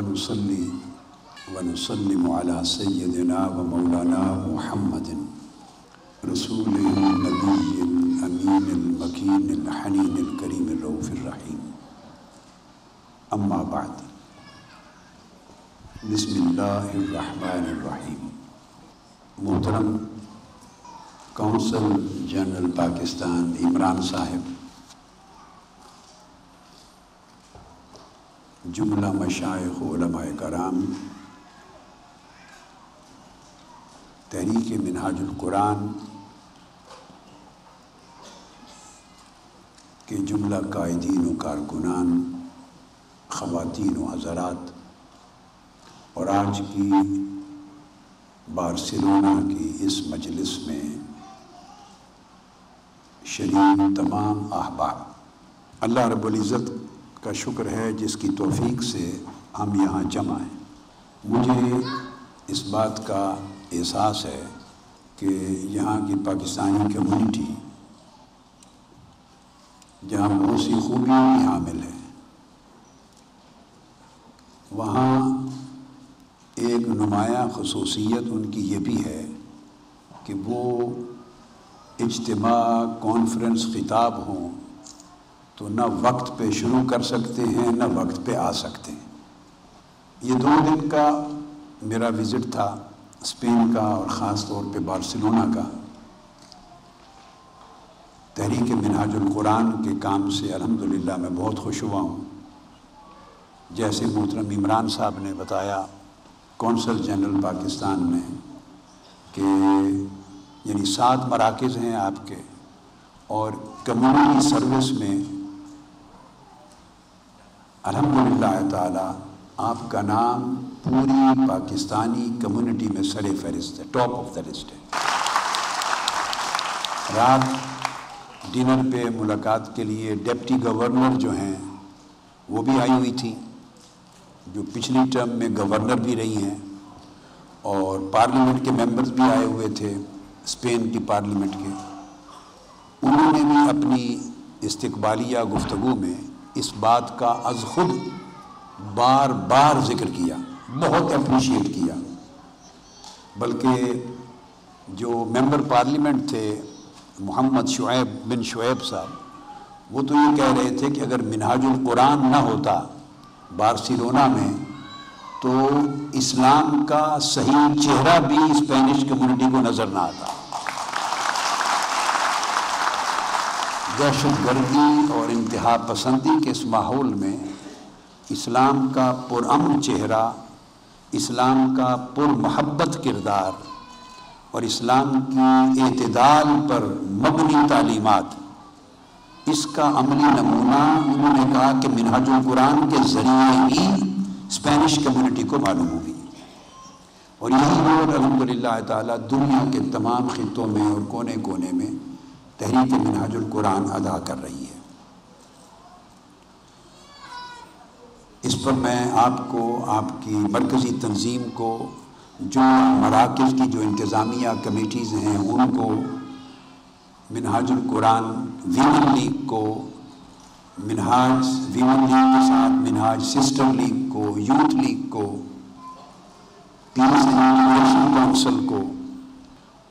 ونصلي ونسلم على سيدنا ومولانا محمد رسول النبي الأمين المكين الحنين الكريم الرؤوف الرحيم. أما بعد، بسم اللہ الرحمن الرحیم. محترم کونسل جنرل پاکستان عمران صاحب، جملہ مشائخ علماء کرام، تحریک منہاج القرآن کے جملہ قائدین و کارکنان، خواتین و حضرات، اور آج کی بارسلونا کی اس مجلس میں شریک تمام احباب، اللہ رب العزت کا شکر ہے جس کی توفیق سے ہم یہاں جمع ہیں. مجھے اس بات کا احساس ہے کہ یہاں کی پاکستانی کمیونٹی جہاں بہت سی خوبیوں کی حامل ہے، وہاں ایک نمایاں خصوصیت ان کی یہ بھی ہے کہ وہ اجتماع، کانفرنس، خطاب ہوں تو نہ وقت پہ شروع کر سکتے ہیں نہ وقت پہ آ سکتے ہیں. یہ 2 دن کا میرا وزٹ تھا اسپین کا، اور خاص طور پہ بارسلونا کا. تحریک منہاج القرآن کے کام سے الحمدللہ میں بہت خوش ہوا ہوں. جیسے محترم عمران صاحب نے بتایا، کونسل جنرل پاکستان میں کہ یعنی 7 مراکز ہیں آپ کے، اور کمیونٹی سروس میں الحمدللہ تعالی آپ کا نام پوری پاکستانی کمیونٹی میں سر فہرست ہے، ٹاپ آف دا لسٹ ہے. رات ڈنر پہ ملاقات کے لیے ڈپٹی گورنر جو ہیں وہ بھی آئی ہوئی تھی، جو پچھلی ٹرم میں گورنر بھی رہی ہیں، اور پارلیمنٹ کے ممبرز بھی آئے ہوئے تھے اسپین کی پارلیمنٹ کے. انہوں نے بھی اپنی استقبالیہ گفتگو میں اس بات کا از خود بار بار ذکر کیا، بہت اپریشیٹ کیا. بلکہ جو ممبر پارلیمنٹ تھے محمد شعیب بن شعیب صاحب، وہ تو یہ کہہ رہے تھے کہ اگر منہاج القرآن نہ ہوتا بارسلونا میں تو اسلام کا صحیح چہرہ بھی اسپینش کمیونٹی کو نظر نہ آتا. دہشت گردی اور انتہا پسندی کے اس ماحول میں اسلام کا پرامن چہرہ، اسلام کا پرمحبت کردار اور اسلام کی اعتدال پر مبنی تعلیمات، اس کا عملی نمونہ انہوں نے کہا کہ منہاج القرآن کے ذریعے ہی اسپینش کمیونٹی کو معلوم ہوگی. اور یہی رول الحمدللہ تعالیٰ دنیا کے تمام خطوں میں اور کونے کونے میں تحریک منہاج القرآن ادا کر رہی ہے. اس پر میں آپ کو، آپ کی مرکزی تنظیم کو، جو مراکز کی جو انتظامیہ کمیٹیز ہیں ان کو، منہاج القرآن ویمن لیگ کو، منہاج ویمن لیگ کے ساتھ منہاج سسٹر لیگ کو، یوتھ لیگ کو، پیس اینڈ انٹیگریشن کونسل کو،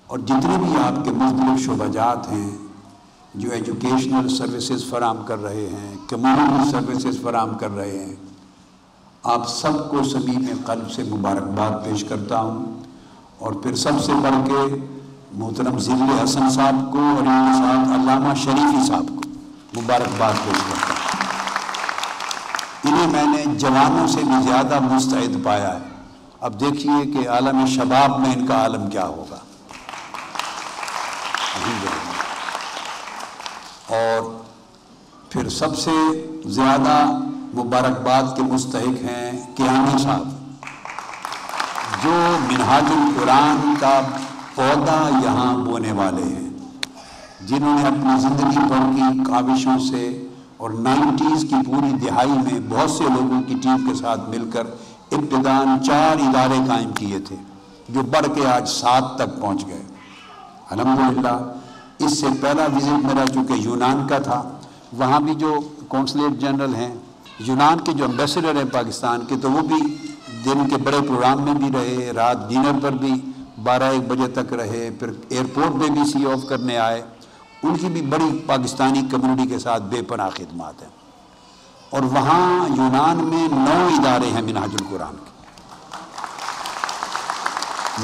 اور جتنے بھی آپ کے مختلف شعبہ جات ہیں جو ایجوکیشنل سروسز فراہم کر رہے ہیں، کمیونٹی سروسز فراہم کر رہے ہیں، آپ سب کو صمیم قلب سے مبارکباد پیش کرتا ہوں. اور پھر سب سے بڑھ کے محترم ضلع حسن صاحب کو اور ان کے ساتھ علامہ شریفی صاحب کو مبارکباد پیش کرتا ہوں. انہیں میں نے جوانوں سے بھی زیادہ مستعد پایا ہے. اب دیکھیے کہ عالم شباب میں ان کا عالم کیا ہوگا. اور پھر سب سے زیادہ مبارکباد کے مستحق ہیں کیانی صاحب، جو منہاج القرآن کا پودا یہاں بونے والے ہیں، جنہوں نے اپنی زندگی بھر کی کاوشوں سے اور 90s کی پوری دہائی میں بہت سے لوگوں کی ٹیم کے ساتھ مل کر ابتداً 4 ادارے قائم کیے تھے جو بڑھ کے آج 7 تک پہنچ گئے. الحمدللہ اس سے پہلا وزٹ میرا چونکہ یونان کا تھا، وہاں بھی جو کونسلیٹ جنرل ہیں، یونان کے جو امبیسڈر ہیں پاکستان کے، تو وہ بھی دن کے بڑے پروگرام میں بھی رہے، رات ڈنر پر بھی 12-1 بجے تک رہے، پھر ایئرپورٹ پہ بھی سی آف کرنے آئے۔ ان کی بھی بڑی پاکستانی کمیونٹی کے ساتھ بے پناہ خدمات ہیں، اور وہاں یونان میں 9 ادارے ہیں منہاج القرآن کے،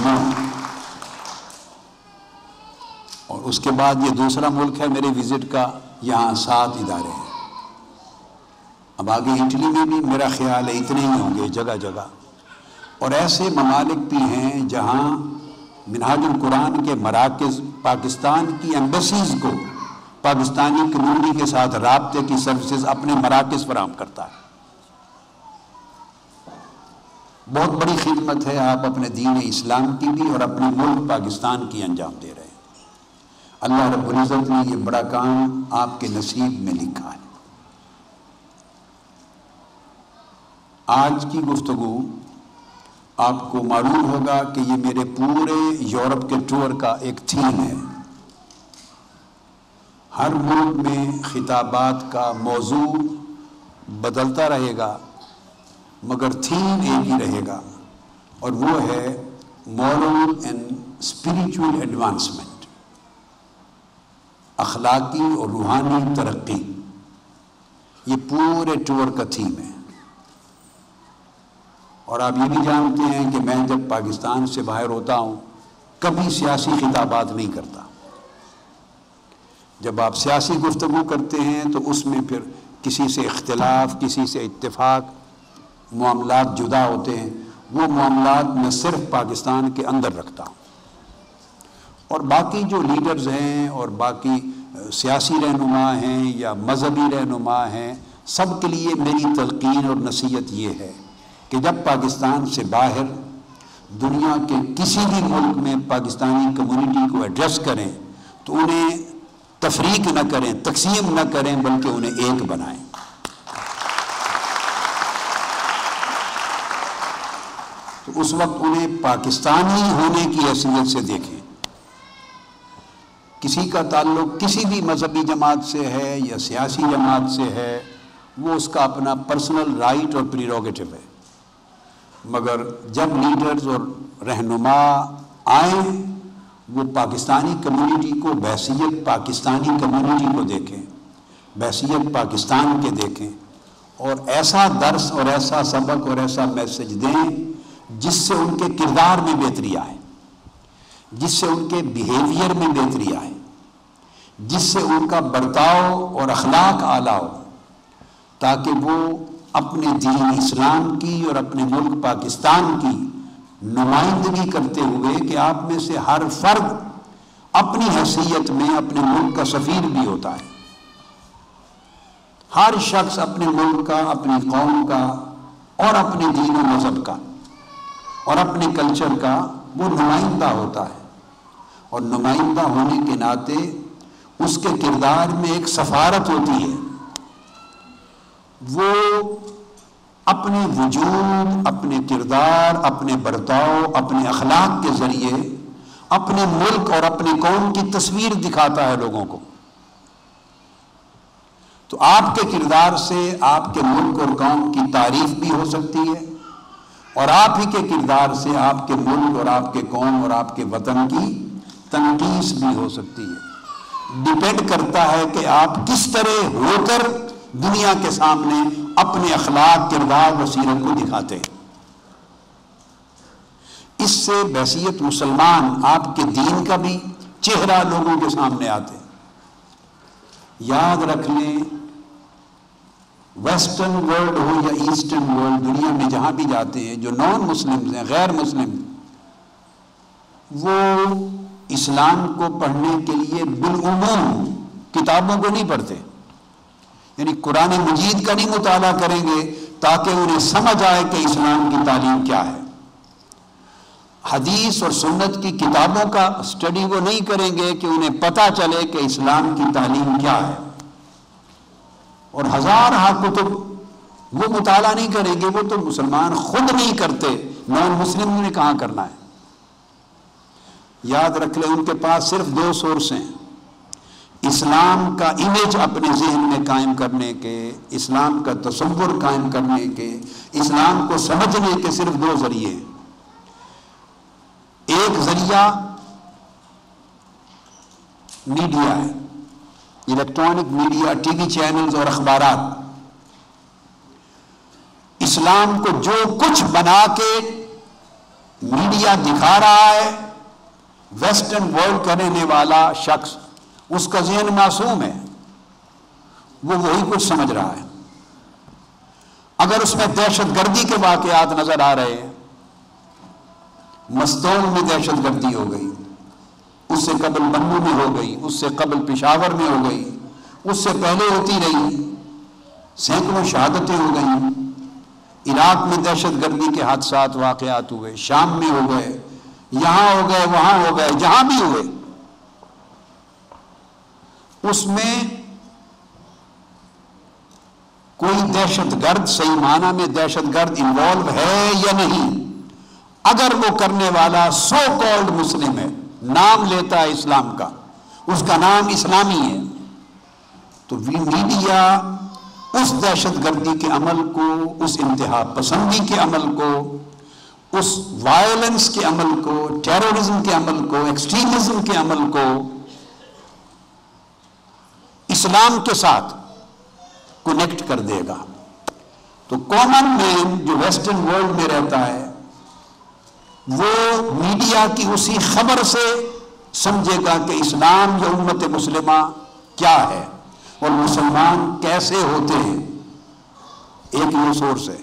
9۔ اور اس کے بعد یہ دوسرا ملک ہے میرے وزٹ کا، یہاں 7 ادارے ہیں۔ اب آگے اٹلی میں بھی میرا خیال ہے اتنے ہی ہوں گے جگہ جگہ، اور ایسے ممالک بھی ہیں جہاں منہاج القرآن کے مراکز پاکستان کی ایمبیسیز کو پاکستانی کمیونٹی کے ساتھ رابطے کی سروسز اپنے مراکز فراہم کرتا ہے۔ بہت بڑی خدمت ہے، آپ اپنے دین اسلام کی بھی اور اپنے ملک پاکستان کی انجام دے رہے ہیں۔ اللہ رب العزت نے یہ بڑا کام آپ کے نصیب میں لکھا ہے۔ آج کی گفتگو آپ کو معلوم ہوگا کہ یہ میرے پورے یورپ کے ٹور کا ایک تھیم ہے۔ ہر ملک میں خطابات کا موضوع بدلتا رہے گا، مگر تھیم ایک ہی رہے گا، اور وہ ہے مورل اینڈ اسپریچول ایڈوانسمنٹ، اخلاقی اور روحانی ترقی۔ یہ پورے ٹور کا تھیم ہے۔ اور آپ یہ بھی جانتے ہیں کہ میں جب پاکستان سے باہر ہوتا ہوں کبھی سیاسی خطابات نہیں کرتا۔ جب آپ سیاسی گفتگو کرتے ہیں تو اس میں پھر کسی سے اختلاف، کسی سے اتفاق، معاملات جدا ہوتے ہیں۔ وہ معاملات میں صرف پاکستان کے اندر رکھتا ہوں، اور باقی جو لیڈرز ہیں اور باقی سیاسی رہنما ہیں یا مذہبی رہنما ہیں، سب کے لیے میری تلقین اور نصیحت یہ ہے کہ جب پاکستان سے باہر دنیا کے کسی بھی ملک میں پاکستانی کمیونٹی کو ایڈریس کریں تو انہیں تفریق نہ کریں، تقسیم نہ کریں، بلکہ انہیں ایک بنائیں۔ تو اس وقت انہیں پاکستانی ہونے کی حیثیت سے دیکھیں۔ کسی کا تعلق کسی بھی مذہبی جماعت سے ہے یا سیاسی جماعت سے ہے، وہ اس کا اپنا پرسنل رائٹ اور پریروگیٹو ہے، مگر جب لیڈرز اور رہنما آئیں وہ پاکستانی کمیونٹی کو بحیثیت پاکستانی کمیونٹی کو دیکھیں، بحیثیت پاکستان کے دیکھیں، اور ایسا درس اور ایسا سبق اور ایسا میسج دیں جس سے ان کے کردار میں بہتری آئے، جس سے ان کے بیہیویئر میں بہتری آئے، جس سے ان کا برتاؤ اور اخلاق اعلیٰ ہو، تاکہ وہ اپنے دین اسلام کی اور اپنے ملک پاکستان کی نمائندگی کرتے ہوئے کہ آپ میں سے ہر فرد اپنی حیثیت میں اپنے ملک کا سفیر بھی ہوتا ہے۔ ہر شخص اپنے ملک کا، اپنی قوم کا اور اپنے دین و مذہب کا اور اپنے کلچر کا وہ نمائندہ ہوتا ہے، اور نمائندہ ہونے کے ناطے اس کے کردار میں ایک سفارت ہوتی ہے۔ وہ اپنے وجود، اپنے کردار، اپنے برتاؤ، اپنے اخلاق کے ذریعے اپنے ملک اور اپنے قوم کی تصویر دکھاتا ہے لوگوں کو۔ تو آپ کے کردار سے آپ کے ملک اور قوم کی تعریف بھی ہو سکتی ہے، اور آپ ہی کے کردار سے آپ کے ملک اور آپ کے قوم اور آپ کے وطن کی تنقیص بھی ہو سکتی ہے۔ ڈیپینڈ کرتا ہے کہ آپ کس طرح ہو کر دنیا کے سامنے اپنے اخلاق، کردار و سیرت کو دکھاتے ہیں۔ اس سے بحیثیت مسلمان آپ کے دین کا بھی چہرہ لوگوں کے سامنے آتے ہیں۔ یاد رکھ لیں، ویسٹرن ورلڈ ہو یا ایسٹرن ورلڈ، دنیا میں جہاں بھی جاتے ہیں جو نان مسلمز ہیں، غیر مسلم، وہ اسلام کو پڑھنے کے لیے بالعموم کتابوں کو نہیں پڑھتے، یعنی قرآن مجید کا نہیں مطالعہ کریں گے تاکہ انہیں سمجھ آئے کہ اسلام کی تعلیم کیا ہے۔ حدیث اور سنت کی کتابوں کا اسٹڈی وہ نہیں کریں گے کہ انہیں پتہ چلے کہ اسلام کی تعلیم کیا ہے، اور ہزار کتب وہ مطالعہ نہیں کریں گے، وہ تو مسلمان خود نہیں کرتے، نان مسلم نے کہاں کرنا ہے۔ یاد رکھ لیں، ان کے پاس صرف 2 سورس ہیں، اسلام کا امیج اپنے ذہن میں قائم کرنے کے، اسلام کا تصور قائم کرنے کے، اسلام کو سمجھنے کے صرف دو ذریعے ہیں۔ ایک ذریعہ میڈیا ہے، electronic media, T V channels اور اخبارات۔ اسلام کو جو کچھ بنا کے میڈیا دکھا رہا ہے، ویسٹرن ورلڈ کرنے والا شخص، اس کا ذہن معصوم ہے، وہ وہی کچھ سمجھ رہا ہے۔ اگر اس میں دہشت گردی کے واقعات نظر آ رہے ہیں، مستونگ میں دہشت گردی ہو گئی، اس سے قبل بنو میں ہو گئی، اس سے قبل پشاور میں ہو گئی، اس سے پہلے ہوتی رہی، سینکڑوں شہادتیں ہو گئیں، عراق میں دہشت گردی کے حادثات واقعات ہوئے، شام میں ہو گئے، یہاں ہو گئے، وہاں ہو گئے، جہاں بھی ہوئے۔ اس میں کوئی دہشت گرد، صحیح معنی میں دہشت گرد انوالو ہے یا نہیں؟ اگر وہ کرنے والا سو کالڈ مسلم ہے، نام لیتا ہے اسلام کا، اس کا نام اسلامی ہے، تو میڈیا اس دہشت گردی کے عمل کو، اس انتہا پسندی کے عمل کو، اس وائلنس کے عمل کو، ٹیررزم کے عمل کو، ایکسٹریمزم کے عمل کو اسلام کے ساتھ کنیکٹ کر دے گا۔ تو کامن مین جو ویسٹرن ورلڈ میں رہتا ہے، وہ میڈیا کی اسی خبر سے سمجھے گا کہ اسلام یا امت مسلمہ کیا ہے اور مسلمان کیسے ہوتے ہیں۔ ایک یہ سورس ہے۔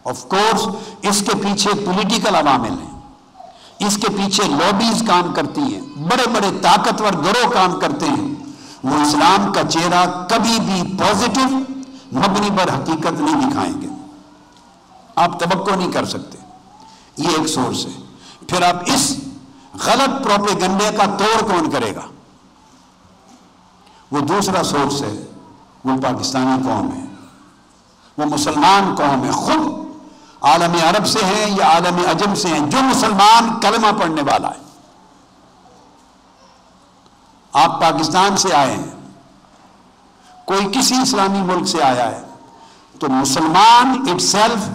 آف کورس اس کے پیچھے پولیٹیکل عوامل ہیں، اس کے پیچھے لابیز کام کرتی ہیں، بڑے بڑے طاقتور گروہ کام کرتے ہیں۔ وہ اسلام کا چہرہ کبھی بھی پازیٹو مبنی پر حقیقت نہیں دکھائیں گے، آپ توقع نہیں کر سکتے۔ یہ ایک سورس ہے۔ پھر آپ اس غلط پروپیگنڈے کا توڑ کون کرے گا؟ وہ دوسرا سورس ہے، وہ پاکستانی قوم ہے، وہ مسلمان قوم ہے، خود عالم عرب سے ہیں یا عالم عجم سے ہیں، جو مسلمان کلمہ پڑھنے والا ہے۔ آپ پاکستان سے آئے ہیں، کوئی کسی اسلامی ملک سے آیا ہے، تو مسلمان اٹ سیلف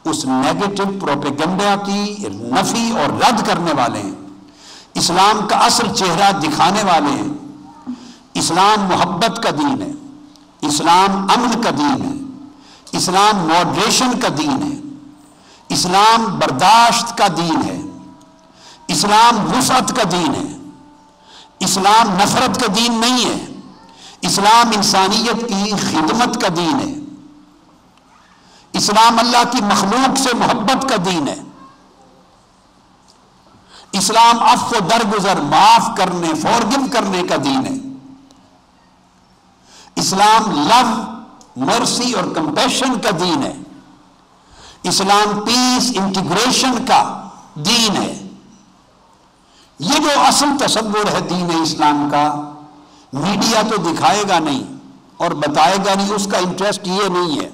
اس نیگیٹو پروپیگنڈا کی نفی اور رد کرنے والے ہیں، اسلام کا اصل چہرہ دکھانے والے ہیں۔ اسلام محبت کا دین ہے، اسلام امن کا دین ہے، اسلام ماڈریشن کا دین ہے، اسلام برداشت کا دین ہے، اسلام وسعت کا دین ہے، اسلام نفرت کا دین نہیں ہے، اسلام انسانیت کی خدمت کا دین ہے، اسلام اللہ کی مخلوق سے محبت کا دین ہے، اسلام عفو و درگزر، معاف کرنے، فورگو کرنے کا دین ہے، اسلام لو، مرسی اور کمپیشن کا دین ہے، اسلام پیس، انٹیگریشن کا دین ہے۔ یہ جو اصل تصور ہے دین اسلام کا، میڈیا تو دکھائے گا نہیں اور بتائے گا نہیں، اس کا انٹرسٹ یہ نہیں ہے۔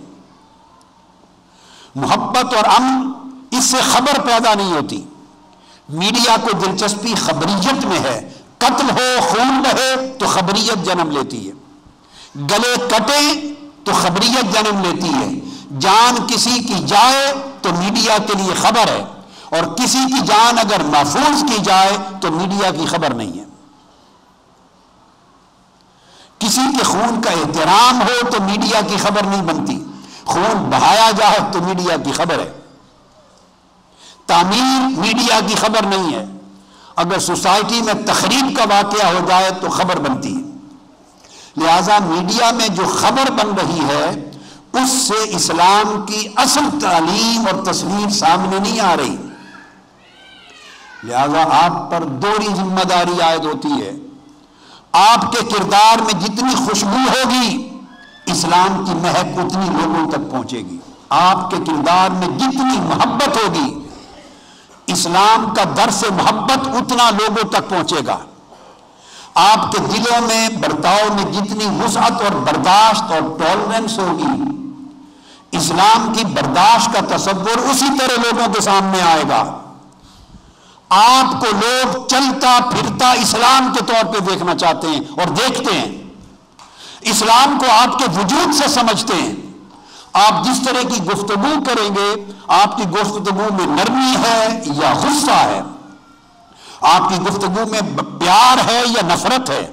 محبت اور امن، اس سے خبر پیدا نہیں ہوتی۔ میڈیا کو دلچسپی خبریت میں ہے، قتل ہو، خون بہے تو خبریت جنم لیتی ہے، گلے کٹے تو خبریت جنم لیتی ہے، جان کسی کی جائے تو میڈیا کے لیے خبر ہے، اور کسی کی جان اگر محفوظ کی جائے تو میڈیا کی خبر نہیں ہے۔ کسی کے خون کا احترام ہو تو میڈیا کی خبر نہیں بنتی، خون بہایا جائے تو میڈیا کی خبر ہے، تعمیر میڈیا کی خبر نہیں ہے، اگر سوسائٹی میں تخریب کا واقعہ ہو جائے تو خبر بنتی ہے۔ لہذا میڈیا میں جو خبر بن رہی ہے اس سے اسلام کی اصل تعلیم اور تصویر سامنے نہیں آ رہی۔ لہذا آپ پر دوہری ذمہ داری عائد ہوتی ہے۔ آپ کے کردار میں جتنی خوشبو ہوگی، اسلام کی مہک اتنی لوگوں تک پہنچے گی۔ آپ کے کردار میں جتنی محبت ہوگی، اسلام کا درس محبت اتنا لوگوں تک پہنچے گا۔ آپ کے دلوں میں، برتاؤ میں جتنی وسعت اور برداشت اور ٹالرنس ہوگی، اسلام کی برداشت کا تصور اسی طرح لوگوں کے سامنے آئے گا۔ آپ کو لوگ چلتا پھرتا اسلام کے طور پہ دیکھنا چاہتے ہیں اور دیکھتے ہیں، اسلام کو آپ کے وجود سے سمجھتے ہیں۔ آپ جس طرح کی گفتگو کریں گے، آپ کی گفتگو میں نرمی ہے یا غصہ ہے، آپ کی گفتگو میں پیار ہے یا نفرت ہے،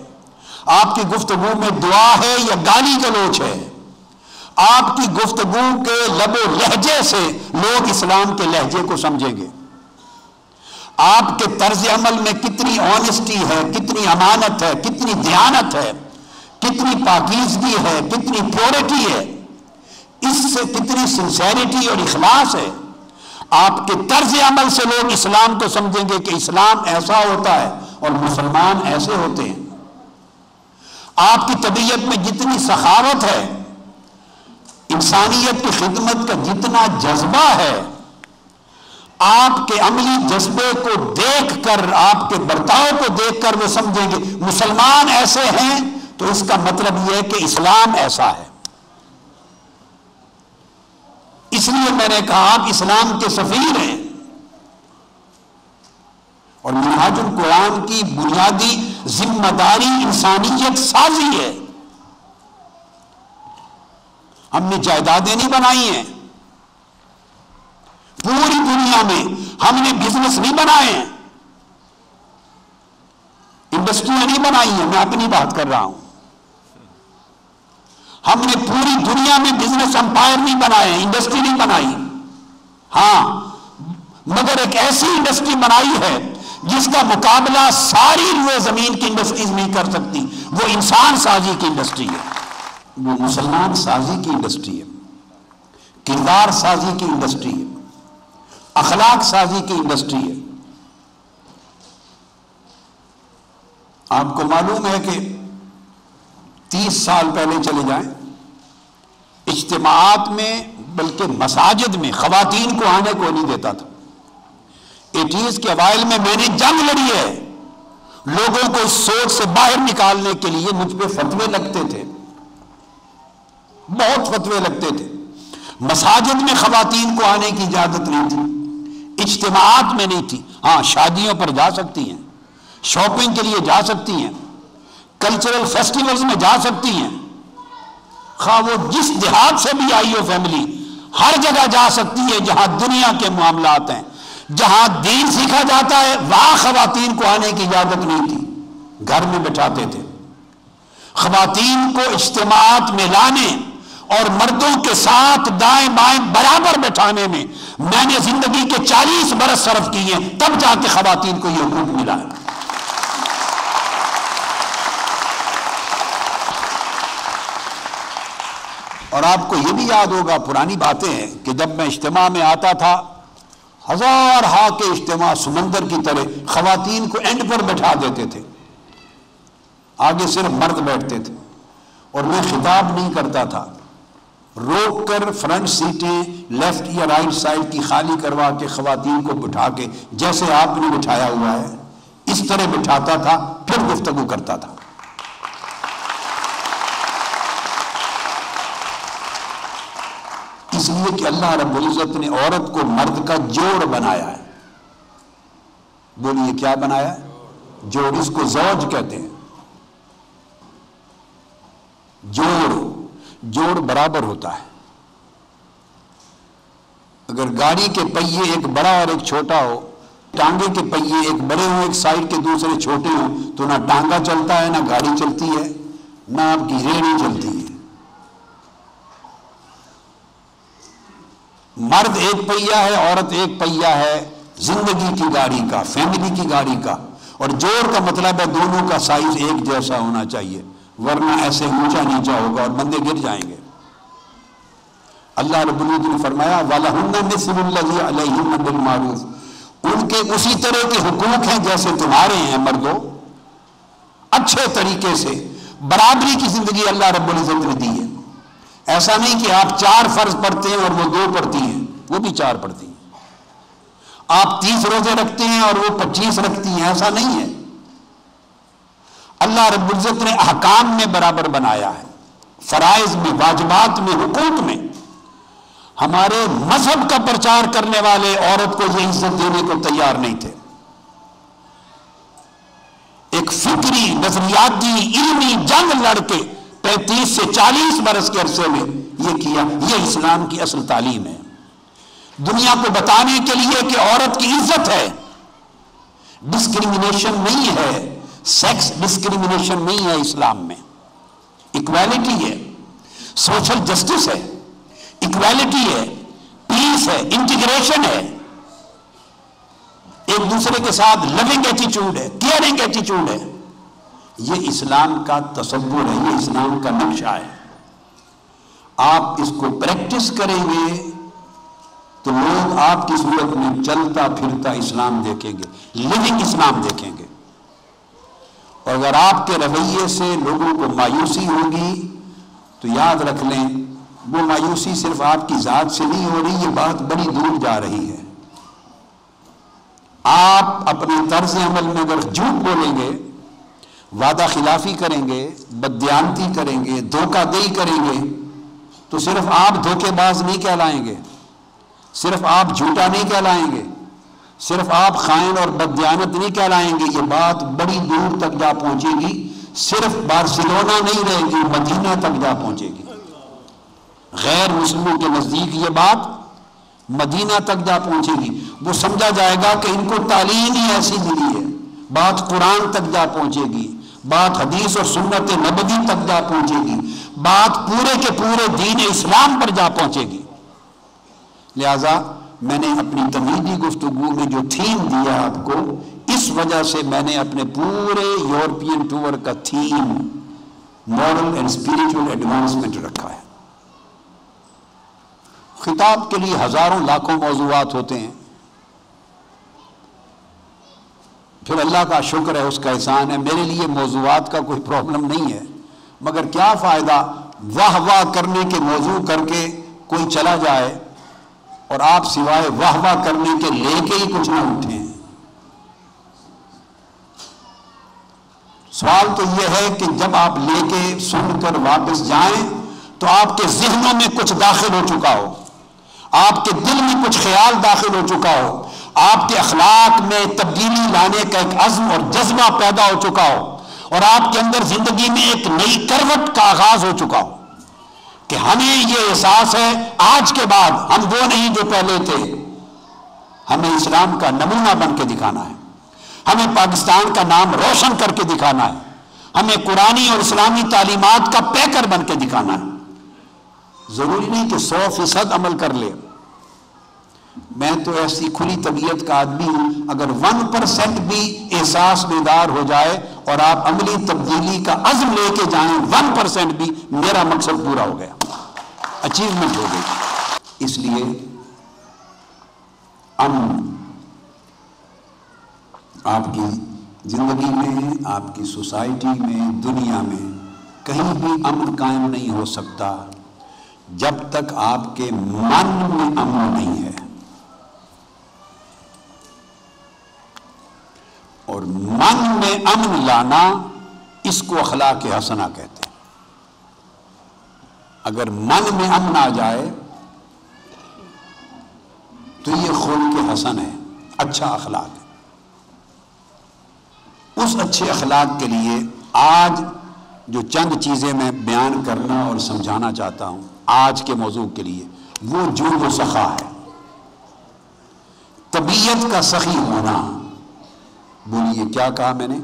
آپ کی گفتگو میں دعا ہے یا گالی گلوچ ہے، آپ کی گفتگو کے لب و لہجے سے لوگ اسلام کے لہجے کو سمجھیں گے۔ آپ کے طرز عمل میں کتنی آنیسٹی ہے، کتنی امانت ہے، کتنی دیانت ہے، کتنی پاکیزگی ہے، کتنی پیورٹی ہے، اس سے کتنی سنسیریٹی اور اخلاص ہے، آپ کے طرز عمل سے لوگ اسلام کو سمجھیں گے کہ اسلام ایسا ہوتا ہے اور مسلمان ایسے ہوتے ہیں۔ آپ کی طبیعت میں جتنی سخاوت ہے، انسانیت کی خدمت کا جتنا جذبہ ہے، آپ کے عملی جذبے کو دیکھ کر، آپ کے برتاؤ کو دیکھ کر وہ سمجھیں گے مسلمان ایسے ہیں، تو اس کا مطلب یہ ہے کہ اسلام ایسا ہے۔ اس لیے میں نے کہا آپ اسلام کے سفیر ہیں، اور منہاج القرآن کی بنیادی ذمہ داری انسانیت سازی ہے۔ ہم نے جائیدادیں نہیں بنائی ہیں، پوری دنیا میں ہم نے بزنس نہیں بنائے ہیں، انڈسٹریاں نہیں بنائی ہیں، میں اپنی بات کر رہا ہوں۔ ہم نے پوری دنیا میں بزنس امپائر نہیں بنائے ہیں، انڈسٹری نہیں بنائی، ہاں مگر ایک ایسی انڈسٹری بنائی ہے جس کا مقابلہ ساری روئے زمین کی انڈسٹریز نہیں کر سکتی، وہ انسان سازی کی انڈسٹری ہے، وہ مسلمان سازی کی انڈسٹری ہے، کردار سازی کی انڈسٹری ہے، اخلاق سازی کی انڈسٹری ہے۔ آپ کو معلوم ہے کہ 30 سال پہلے چلے جائیں، اجتماعات میں بلکہ مساجد میں خواتین کو آنے کو نہیں دیتا تھا۔ 80s کے اوائل میں نے جنگ لڑی ہے، لوگوں کو اس سوچ سے باہر نکالنے کے لیے مجھ پہ فتوے لگتے تھے، بہت فتوے لگتے تھے۔ مساجد میں خواتین کو آنے کی اجازت نہیں تھی، اجتماعات میں نہیں تھی، ہاں شادیوں پر جا سکتی ہیں، شاپنگ کے لیے جا سکتی ہیں، کلچرل فیسٹیولز میں جا سکتی ہیں، خواہ وہ جس دیہات سے بھی آئی ہو فیملی، ہر جگہ جا سکتی ہے جہاں دنیا کے معاملات ہیں، جہاں دین سیکھا جاتا ہے وہاں خواتین کو آنے کی اجازت نہیں تھی، گھر میں بٹھاتے تھے۔ خواتین کو اجتماعات میں لانے اور مردوں کے ساتھ دائیں بائیں برابر بٹھانے میں میں نے زندگی کے 40 برس صرف کیے ہیں، تب جا کے خواتین کو یہ حقوق ملا ہے۔ اور آپ کو یہ بھی یاد ہوگا، پرانی باتیں ہیں کہ جب میں اجتماع میں آتا تھا، ہزار ہا کے اجتماع سمندر کی طرح، خواتین کو اینڈ پر بٹھا دیتے تھے، آگے صرف مرد بیٹھتے تھے، اور میں خطاب نہیں کرتا تھا، روک کر فرنٹ سیٹیں لیفٹ یا رائٹ سائڈ کی خالی کروا کے خواتین کو بٹھا کے جیسے آپ نے بٹھایا ہوا ہے اس طرح بٹھاتا تھا، پھر گفتگو کرتا تھا۔ اس لیے کہ اللہ رب العزت نے عورت کو مرد کا جوڑ بنایا ہے۔ بولیے کیا بنایا ہے؟ جوڑ، اس کو زوج کہتے ہیں۔ جوڑ برابر ہوتا ہے۔ اگر گاڑی کے پہیے ایک بڑا اور ایک چھوٹا ہو، ٹانگے کے پہیے ایک بڑے ہوں ایک سائڈ کے دوسرے چھوٹے ہوں، تو نہ ٹانگا چلتا ہے، نہ گاڑی چلتی ہے، نہ آپ کی ریڑھی چلتی ہے۔ مرد ایک پہیا ہے، عورت ایک پہیا ہے، زندگی کی گاڑی کا، فیملی کی گاڑی کا۔ اور جوڑ کا مطلب ہے دونوں کا سائز ایک جیسا ہونا چاہیے، ورنہ ایسے اونچا نیچا ہوگا اور بندے گر جائیں گے۔ اللہ رب العزت نے فرمایا وَلَهُنَّ مِثْلُ الَّذِي عَلَيْهِنَّ بِالْمَعْرُوفِ، ان کے اسی طرح کے حقوق ہیں جیسے تمہارے ہیں مردوں، اچھے طریقے سے برابری کی زندگی اللہ رب العزت نے دی ہے۔ ایسا نہیں کہ آپ 4 فرض پڑھتے ہیں اور وہ 2 پڑھتی ہیں، وہ بھی 4 پڑھتی ہیں، آپ 30 روزے رکھتے ہیں اور وہ 25 رکھتی ہیں، ایسا نہیں ہے۔ اللہ رب العزت نے احکام میں برابر بنایا ہے، فرائض میں، واجبات میں، حقوق میں۔ ہمارے مذہب کا پرچار کرنے والے عورت کو یہ عزت دینے کو تیار نہیں تھے۔ ایک فکری نظریاتی علمی جنگ لڑ کے 35 سے 40 برس کے عرصے میں یہ کیا. یہ اسلام کی اصل تعلیم ہے، دنیا کو بتانے کے لیے کہ عورت کی عزت ہے، ڈسکریمنیشن نہیں ہے، سیکس ڈسکریمنیشن نہیں ہے اسلام میں، ایکویلٹی ہے، سوشل جسٹس ہے، ایکویلٹی ہے، پیس ہے، انٹیگریشن ہے، ایک دوسرے کے ساتھ لونگ ایٹیچیوڈ ہے، کیئرنگ ایٹیچیوڈ ہے. یہ اسلام کا تصور ہے، یہ اسلام کا نقشہ ہے. آپ اس کو پریکٹس کریں گے تو لوگ آپ کی صورت میں چلتا پھرتا اسلام دیکھیں گے، لیونگ اسلام دیکھیں گے. اور اگر آپ کے رویے سے لوگوں کو مایوسی ہوگی تو یاد رکھ لیں وہ مایوسی صرف آپ کی ذات سے نہیں ہو رہی، یہ بات بڑی دور جا رہی ہے. آپ اپنے طرز عمل میں اگر جھوٹ بولیں گے، وعدہ خلافی کریں گے، بددیانتی کریں گے، دھوکہ دہی کریں گے تو صرف آپ دھوکے باز نہیں کہلائیں گے، صرف آپ جھوٹا نہیں کہلائیں گے، صرف آپ خائن اور بددیانت نہیں کہلائیں گے. یہ بات بڑی دور تک جا پہنچے گی، صرف بارسلونا نہیں رہے گی، مدینہ تک جا پہنچے گی. غیر مسلموں کے نزدیک یہ بات مدینہ تک جا پہنچے گی. وہ سمجھا جائے گا کہ ان کو تعلیم ہی ایسی ملی ہے. بات قرآن تک جا پہنچے گی، بات حدیث اور سنت نبوی تک جا پہنچے گی، بات پورے کے پورے دین اسلام پر جا پہنچے گی. لہذا میں نے اپنی تمہیدی گفتگو میں جو تھیم دیا آپ کو، اس وجہ سے میں نے اپنے پورے یورپین ٹور کا theme moral and spiritual advancement رکھا ہے. خطاب کے لیے ہزاروں لاکھوں موضوعات ہوتے ہیں، پھر اللہ کا شکر ہے، اس کا احسان ہے، میرے لیے موضوعات کا کوئی پرابلم نہیں ہے. مگر کیا فائدہ واہ واہ کرنے کے موضوع کر کے کوئی چلا جائے اور آپ سوائے واہ واہ کرنے کے لے کے ہی کچھ نہ اٹھیں. سوال تو یہ ہے کہ جب آپ لے کے سن کر واپس جائیں تو آپ کے ذہنوں میں کچھ داخل ہو چکا ہو، آپ کے دل میں کچھ خیال داخل ہو چکا ہو، آپ کے اخلاق میں تبدیلی لانے کا ایک عزم اور جذبہ پیدا ہو چکا ہو، اور آپ کے اندر زندگی میں ایک نئی کروٹ کا آغاز ہو چکا ہو کہ ہمیں یہ احساس ہے آج کے بعد ہم وہ نہیں جو پہلے تھے. ہمیں اسلام کا نمونہ بن کے دکھانا ہے، ہمیں پاکستان کا نام روشن کر کے دکھانا ہے، ہمیں قرآنی اور اسلامی تعلیمات کا پیکر بن کے دکھانا ہے. ضروری نہیں کہ 100% عمل کر لے. میں تو ایسی کھلی طبیعت کا آدمی ہوں، اگر 1% بھی احساس بیدار ہو جائے اور آپ عملی تبدیلی کا عزم لے کے جائیں، 1% بھی، میرا مقصد پورا ہو گیا، اچیومنٹ ہو گئی. اس لیے امن آپ کی زندگی میں، آپ کی سوسائٹی میں، دنیا میں کہیں بھی امن قائم نہیں ہو سکتا جب تک آپ کے من میں امن نہیں ہے. اور من میں امن لانا، اس کو اخلاق حسنہ کہتے ہیں. اگر من میں امن آ جائے تو یہ خلق حسن ہے، اچھا اخلاق ہے. اس اچھے اخلاق کے لیے آج جو چند چیزیں میں بیان کرنا اور سمجھانا چاہتا ہوں آج کے موضوع کے لیے، وہ جود و سخا ہے. طبیعت کا سخی ہونا. بولیے کیا کہا میں نے؟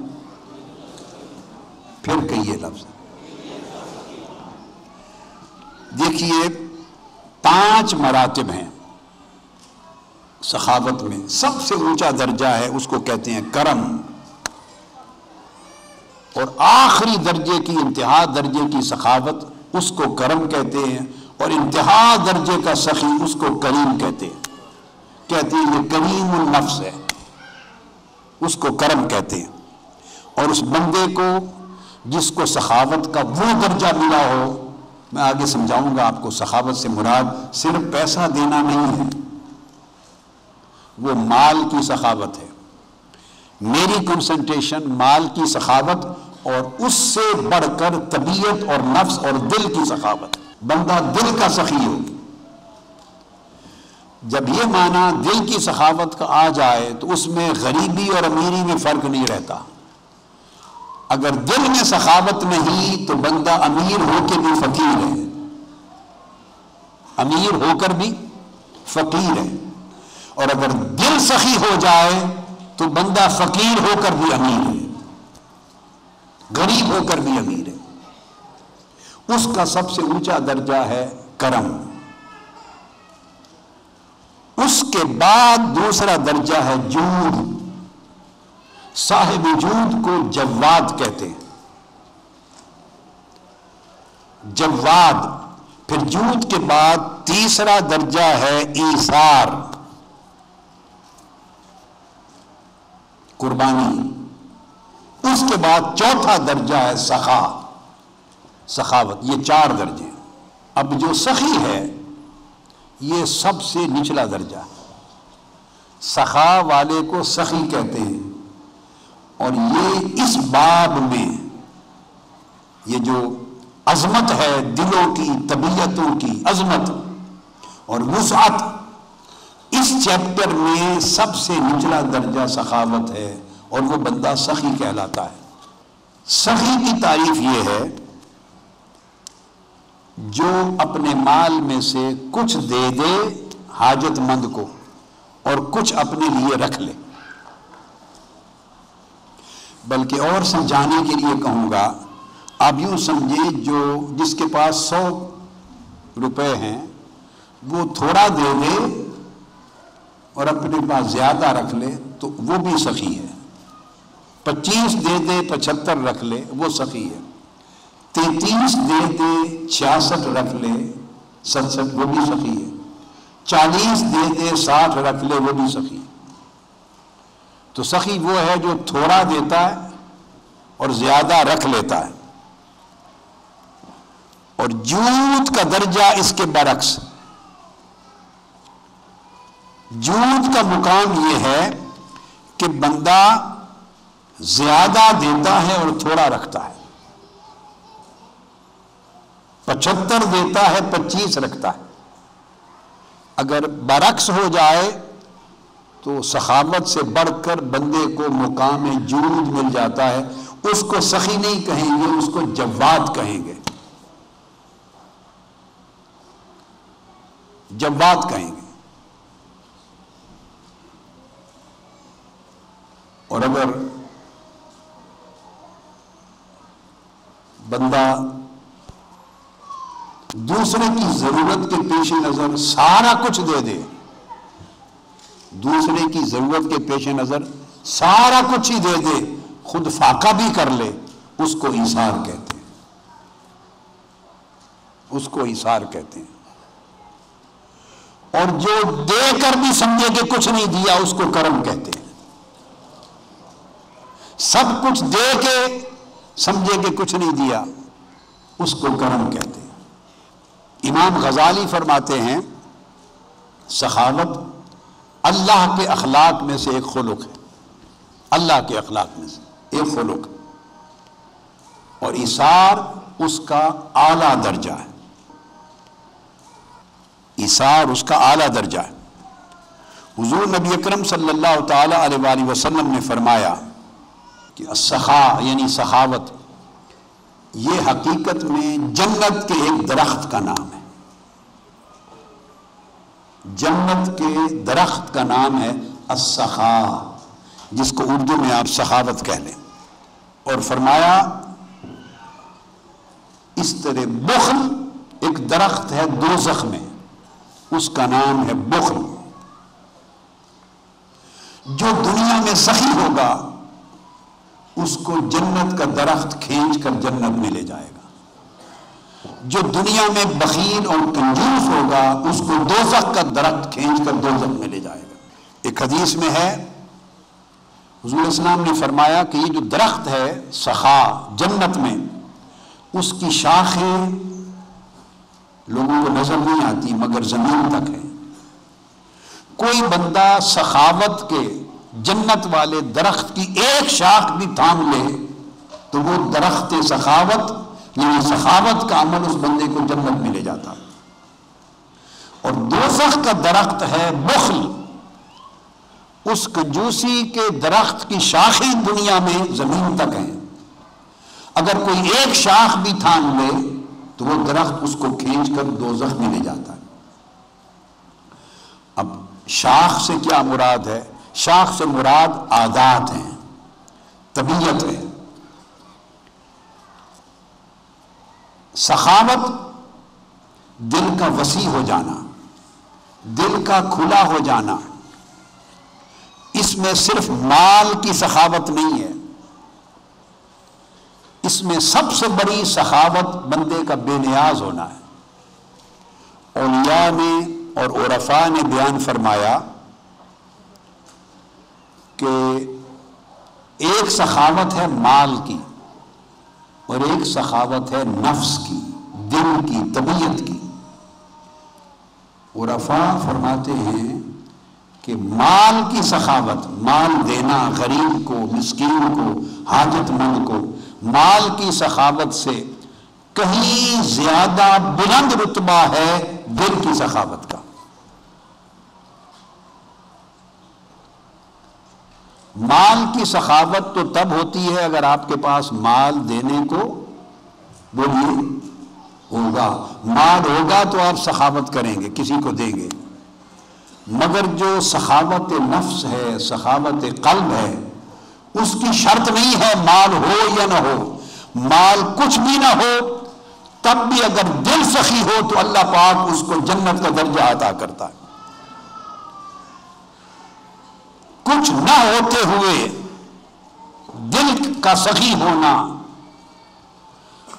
پھر کہیے لفظ. دیکھیے 5 مراتب ہیں سخاوت میں. سب سے اونچا درجہ ہے، اس کو کہتے ہیں کرم، اور آخری درجے کی، انتہا درجے کی سخاوت اس کو کرم کہتے ہیں، اور انتہا درجے کا سخی اس کو کریم کہتے ہیں. کہتے ہیں یہ کریم النفس ہے، اس کو کرم کہتے ہیں. اور اس بندے کو جس کو سخاوت کا وہ درجہ ملا ہو، میں آگے سمجھاؤں گا آپ کو، سخاوت سے مراد صرف پیسہ دینا نہیں ہے، وہ مال کی سخاوت ہے. میری کنسنٹریشن مال کی سخاوت، اور اس سے بڑھ کر طبیعت اور نفس اور دل کی سخاوت. بندہ دل کا سخی ہو. جب یہ معنی دل کی سخاوت کا آ جائے تو اس میں غریبی اور امیری میں فرق نہیں رہتا. اگر دل میں سخاوت نہیں تو بندہ امیر ہو کے بھی فقیر ہے، امیر ہو کر بھی فقیر ہے، اور اگر دل سخی ہو جائے تو بندہ فقیر ہو کر بھی امیر ہے، غریب ہو کر بھی امیر ہے۔ اس کا سب سے اونچا درجہ ہے کرم، اس کے بعد دوسرا درجہ ہے جود۔ صاحب جود کو جواد کہتے ہیں، جواد۔ پھر جود کے بعد تیسرا درجہ ہے ایثار، قربانی۔ اس کے بعد چوتھا درجہ ہے سخا، سخاوت۔ یہ 4 درجے۔ اب جو سخی ہے یہ سب سے نچلا درجہ ہے، سخا والے کو سخی کہتے ہیں، اور یہ اس باب میں یہ جو عظمت ہے، دلوں کی طبیعتوں کی عظمت اور وسعت، اس چیپٹر میں سب سے نچلا درجہ سخاوت ہے، اور وہ بندہ سخی کہلاتا ہے۔ سخی کی تعریف یہ ہے جو اپنے مال میں سے کچھ دے دے حاجت مند کو اور کچھ اپنے لیے رکھ لے۔ بلکہ اور سمجھانے کے لیے کہوں گا، آپ یوں سمجھیں جس کے پاس 100 روپے ہیں وہ تھوڑا دے دے اور اپنے پاس زیادہ رکھ لے تو وہ بھی سخی ہے۔ 25 دے دے 75 رکھ لے وہ سخی ہے۔ 33 دے دے 66 رکھ لے 67 وہ بھی سخی ہے۔ 40 دے دے 60 رکھ لے وہ بھی سخی ہے۔ تو سخی وہ ہے جو تھوڑا دیتا ہے اور زیادہ رکھ لیتا ہے۔ اور جود کا درجہ اس کے برعکس، جود کا مقام یہ ہے کہ بندہ زیادہ دیتا ہے اور تھوڑا رکھتا ہے، 75 دیتا ہے 25 رکھتا ہے۔ اگر برعکس ہو جائے تو سخاوت سے بڑھ کر بندے کو مقام جود مل جاتا ہے۔ اس کو سخی نہیں کہیں گے، اس کو جواد کہیں گے، جواد کہیں گے۔ اور اگر بندہ دوسرے کی ضرورت کے پیش نظر سارا کچھ دے دے، دوسرے کی ضرورت کے پیش نظر سارا کچھ ہی دے دے، خود فاقہ بھی کر لے، اس کو ایثار کہتے ہیں، اس کو ایثار کہتے ہیں۔ اور جو دے کر بھی سمجھے کہ کچھ نہیں دیا اس کو کرم کہتے ہیں، سب کچھ دے کے سمجھے کہ کچھ نہیں دیا اس کو کرم کہتے ہیں۔ امام غزالی فرماتے ہیں سخاوت اللہ کے اخلاق میں سے ایک خلق ہے، اللہ کے اخلاق میں سے ایک خلق، اور ایثار اس کا اعلیٰ درجہ ہے، ایثار اس کا اعلیٰ درجہ ہے۔ حضور نبی اکرم صلی اللہ تعالی علیہ وآلہ وسلم نے فرمایا کہ السخا یعنی سخاوت یہ حقیقت میں جنت کے ایک درخت کا نام ہے، جنت کے درخت کا نام ہے السخا، جس کو اردو میں آپ سخاوت کہہ لیں۔ اور فرمایا اس طرح بخل ایک درخت ہے دوزخ میں، اس کا نام ہے بخل۔ جو دنیا میں سخی ہوگا اس کو جنت کا درخت کھینچ کر جنت میں لے جائے گا، جو دنیا میں بخیل اور کنجوس ہوگا اس کو دوزخ کا درخت کھینچ کر دوزخ میں لے جائے گا۔ ایک حدیث میں ہے حضور اسلام نے فرمایا کہ یہ جو درخت ہے سخا جنت میں، اس کی شاخیں لوگوں کو نظر نہیں آتی مگر زمین تک ہے۔ کوئی بندہ سخاوت کے جنت والے درخت کی ایک شاخ بھی تھام لے تو وہ درخت سخاوت یعنی سخاوت کا عمل اس بندے کو جنت میں لے جاتا۔ اور دوزخ کا درخت ہے بخل، اس کنجوسی کے درخت کی شاخیں دنیا میں زمین تک ہیں اگر کوئی ایک شاخ بھی تھام لے تو وہ درخت اس کو کھینچ کر دوزخ میں لے جاتا ہے۔ اب شاخ سے کیا مراد ہے؟ شاخ سے مراد عادات ہیں، طبیعت ہے۔ سخاوت دل کا وسیع ہو جانا، دل کا کھلا ہو جانا، اس میں صرف مال کی سخاوت نہیں ہے، اس میں سب سے بڑی سخاوت بندے کا بے نیاز ہونا ہے۔ اولیاء نے اور عرفاء نے بیان فرمایا کہ ایک سخاوت ہے مال کی اور ایک سخاوت ہے نفس کی، دل کی، طبیعت کی۔ عرفاء فرماتے ہیں کہ مال کی سخاوت، مال دینا غریب کو، مسکین کو، حاجت مند کو، مال کی سخاوت سے کہیں زیادہ بلند رتبہ ہے دل کی سخاوت کا۔ مال کی سخاوت تو تب ہوتی ہے اگر آپ کے پاس مال دینے کو بولیے ہوگا، مال ہوگا تو آپ سخاوت کریں گے، کسی کو دیں گے۔ مگر جو سخاوت نفس ہے، سخاوت قلب ہے، اس کی شرط نہیں ہے مال ہو یا نہ ہو، مال کچھ بھی نہ ہو تب بھی اگر دل سخی ہو تو اللہ پاک اس کو جنت کا درجہ عطا کرتا ہے۔ کچھ نہ ہوتے ہوئے دل کا سخی ہونا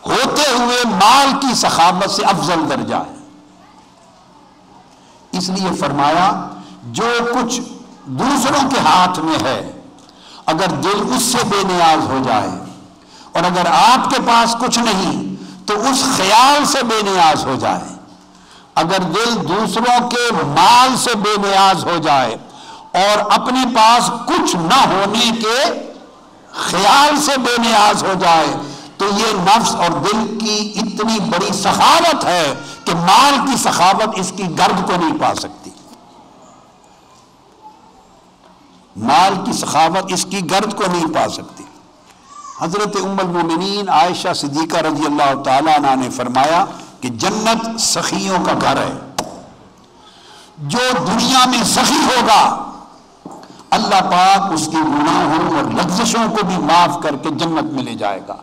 ہوتے ہوئے مال کی سخاوت سے افضل درجہ ہے۔ اس لیے فرمایا جو کچھ دوسروں کے ہاتھ میں ہے اگر دل اس سے بے نیاز ہو جائے، اور اگر آپ کے پاس کچھ نہیں تو اس خیال سے بے نیاز ہو جائے، اگر دل دوسروں کے مال سے بے نیاز ہو جائے اور اپنے پاس کچھ نہ ہونے کے خیال سے بے نیاز ہو جائے، تو یہ نفس اور دل کی اتنی بڑی سخاوت ہے کہ مال کی سخاوت اس کی گرد کو نہیں پا سکتی، مال کی سخاوت اس کی گرد کو نہیں پا سکتی۔ حضرت ام المومنین عائشہ صدیقہ رضی اللہ تعالیٰ عنہ نے فرمایا کہ جنت سخیوں کا گھر ہے، جو دنیا میں سخی ہوگا اللہ پاک اس کے گناہوں اور لغزشوں کو بھی معاف کر کے جنت میں لے جائے گا۔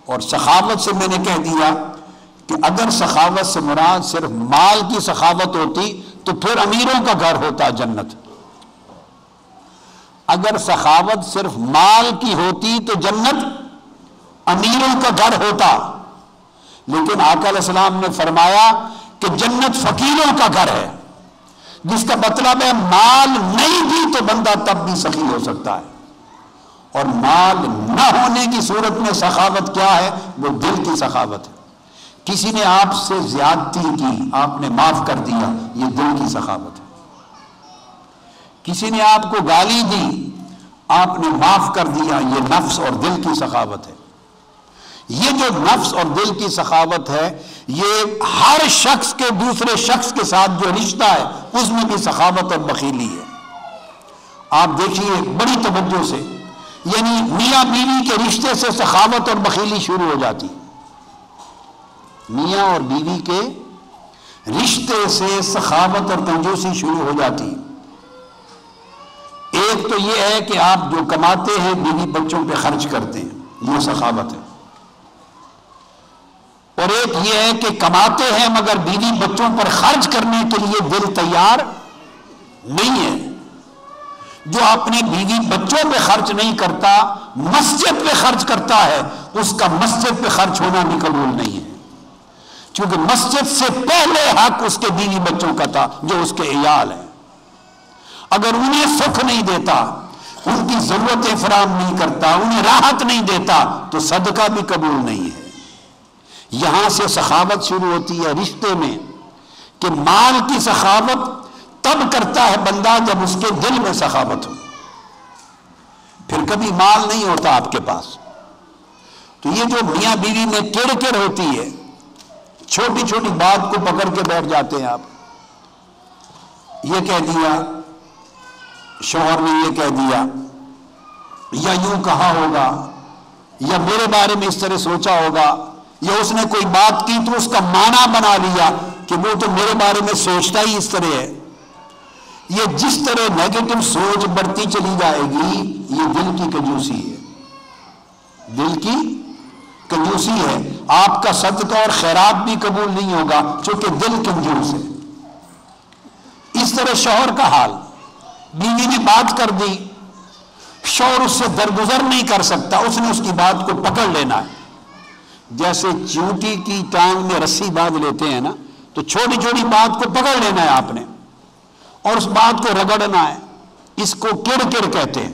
اور سخاوت سے میں نے کہہ دیا کہ اگر سخاوت سے مراد صرف مال کی سخاوت ہوتی تو پھر امیروں کا گھر ہوتا جنت، اگر سخاوت صرف مال کی ہوتی تو جنت امیروں کا گھر ہوتا، لیکن آقا علیہ السلام نے فرمایا کہ جنت فقیروں کا گھر ہے، جس کا مطلب ہے مال نہیں بھی تو بندہ تب بھی سخی ہو سکتا ہے، اور مال نہ ہونے کی صورت میں سخاوت کیا ہے؟ وہ دل کی سخاوت ہے۔ کسی نے آپ سے زیادتی کی، آپ نے معاف کر دیا، یہ دل کی سخاوت ہے۔ کسی نے آپ کو گالی دی، آپ نے معاف کر دیا، یہ نفس اور دل کی سخاوت ہے۔ یہ جو نفس اور دل کی سخاوت ہے یہ ہر شخص کے دوسرے شخص کے ساتھ جو رشتہ ہے اس میں بھی سخاوت اور بخیلی ہے۔ آپ دیکھیے بڑی توجہ سے، یعنی میاں بیوی کے رشتے سے سخاوت اور بخیلی شروع ہو جاتی، میاں اور بیوی کے رشتے سے سخاوت اور کنجوسی شروع ہو جاتی۔ ایک تو یہ ہے کہ آپ جو کماتے ہیں بیوی بچوں پہ خرچ کرتے ہیں، یہ سخاوت ہے، اور ایک یہ ہے کہ کماتے ہیں مگر بیوی بچوں پر خرچ کرنے کے لیے دل تیار نہیں ہے۔ جو اپنے بیوی بچوں پہ خرچ نہیں کرتا، مسجد پہ خرچ کرتا ہے، اس کا مسجد پہ خرچ ہونا بھی قبول نہیں ہے، کیونکہ مسجد سے پہلے حق اس کے بیوی بچوں کا تھا جو اس کے عیال ہیں۔ اگر انہیں سکھ نہیں دیتا، ان کی ضرورتیں فراہم نہیں کرتا، انہیں راحت نہیں دیتا تو صدقہ بھی قبول نہیں ہے۔ یہاں سے سخاوت شروع ہوتی ہے رشتے میں، کہ مال کی سخاوت تب کرتا ہے بندہ جب اس کے دل میں سخاوت ہو، پھر کبھی مال نہیں ہوتا آپ کے پاس۔ تو یہ جو میاں بیوی میں کڑ ہوتی ہے، چھوٹی چھوٹی بات کو پکڑ کے بیٹھ جاتے ہیں آپ، یہ کہہ دیا شوہر نے، یہ کہہ دیا، یا یوں کہا ہوگا، یا میرے بارے میں اس طرح سوچا ہوگا، یا اس نے کوئی بات کی تو اس کا معنی بنا لیا کہ وہ تو میرے بارے میں سوچتا ہی اس طرح ہے۔ یہ جس طرح نیگیٹو سوچ بڑھتی چلی جائے گی، یہ دل کی کنجوسی ہے، دل کی کنجوسی ہے۔ آپ کا صدقہ اور خیرات بھی قبول نہیں ہوگا چونکہ دل کنجوس ہے۔ اس طرح شوہر کا حال، بیوی نے بات کر دی، شوہر اس سے درگزر نہیں کر سکتا، اس نے اس کی بات کو پکڑ لینا ہے۔ جیسے چیونٹی کی ٹانگ میں رسی باندھ لیتے ہیں نا، تو چھوٹی چھوٹی بات کو پکڑ لینا ہے آپ نے اور اس بات کو رگڑنا ہے۔ اس کو کڑ کڑ کہتے ہیں۔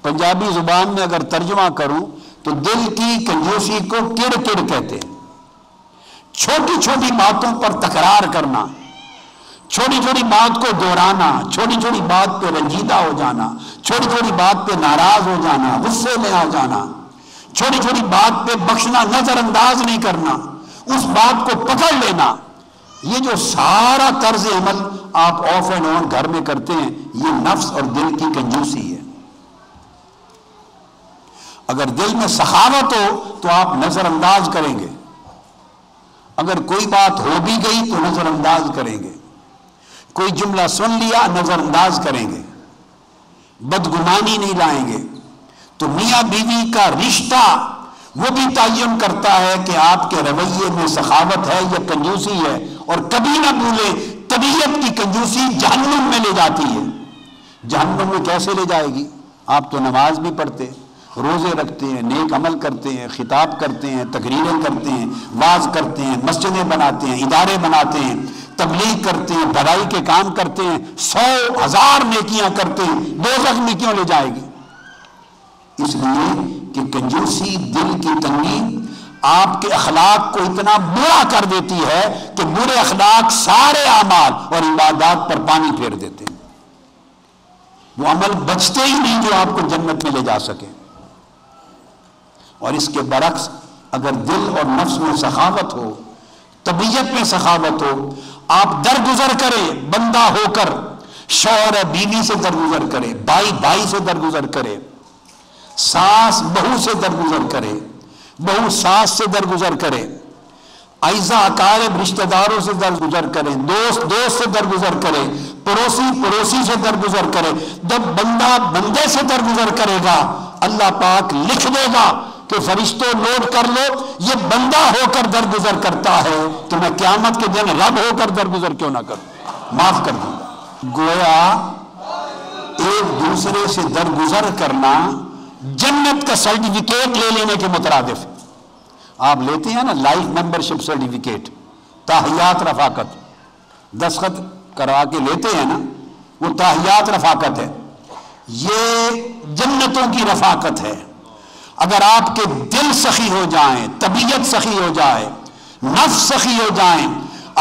پنجابی زبان میں اگر ترجمہ کروں تو دل کی کنجوسی کو کڑ کڑ کہتے ہیں۔ چھوٹی چھوٹی باتوں پر تکرار کرنا، چھوٹی چھوٹی بات کو دہرانا، چھوٹی چھوٹی بات پہ رنجیدہ ہو جانا، چھوٹی چھوٹی بات پہ ناراض ہو جانا، غصے میں آ جانا، چھوٹی چھوٹی بات پہ بخشنا، نظر انداز نہیں کرنا، اس بات کو پکڑ لینا، یہ جو سارا طرز عمل آپ آف اینڈ آن گھر میں کرتے ہیں، یہ نفس اور دل کی کنجوسی ہے۔ اگر دل میں سخاوت ہو تو آپ نظر انداز کریں گے، اگر کوئی بات ہو بھی گئی تو نظر انداز کریں گے، کوئی جملہ سن لیا نظر انداز کریں گے، بدگمانی نہیں لائیں گے۔ تو میاں بیوی کا رشتہ وہ بھی تعین کرتا ہے کہ آپ کے رویے میں سخاوت ہے یا کنجوسی ہے، اور کبھی نہ بھولیں طبیعت کی کنجوسی جہنم میں لے جاتی ہے۔ جہنم میں کیسے لے جائے گی؟ آپ تو نماز بھی پڑھتے، روزے رکھتے ہیں، نیک عمل کرتے ہیں، خطاب کرتے ہیں، تقریریں کرتے ہیں، واعظ کرتے ہیں، مسجدیں بناتے ہیں، ادارے بناتے ہیں، تبلیغ کرتے ہیں، بھلائی کے کام کرتے ہیں، 100,000 نیکیاں کرتے ہیں، دوزخ میں کیوں لے جائے گی؟ اس لیے کہ کنجوسی، دل کی تنگی آپ کے اخلاق کو اتنا برا کر دیتی ہے کہ برے اخلاق سارے اعمال اور عبادات پر پانی پھیر دیتے ہیں۔ وہ عمل بچتے ہی نہیں جو آپ کو جنت میں لے جا سکے۔ اور اس کے برعکس اگر دل اور نفس میں سخاوت ہو، طبیعت میں سخاوت ہو، آپ درگزر کریں بندہ ہو کر، شوہر بیوی سے درگزر کرے، بھائی بھائی سے درگزر کرے، ساس بہو سے درگزر کرے، بہو ساس سے درگزر کرے، اعزا اقارب رشتہ داروں سے درگزر کرے، دوست دوست سے درگزر کرے، پڑوسی پڑوسی سے درگزر کرے۔ جب بندہ بندے سے درگزر کرے گا، اللہ پاک لکھ دے گا کہ فرشتوں نوٹ کر لو یہ بندہ ہو کر درگزر کرتا ہے، تو میں قیامت کے دن رب ہو کر درگزر کیوں نہ کروں، معاف کر دوں گا۔ گویا ایک دوسرے سے درگزر کرنا جنت کا سرٹیفکیٹ لے لینے کے مترادف ہے۔ آپ لیتے ہیں نا لائف ممبرشپ سرٹیفکیٹ، تاحیات رفاقت، دستخط کروا کے لیتے ہیں نا، وہ تاحیات رفاقت ہے، یہ جنتوں کی رفاقت ہے۔ اگر آپ کے دل سخی ہو جائیں، طبیعت سخی ہو جائے، نفس سخی ہو جائیں،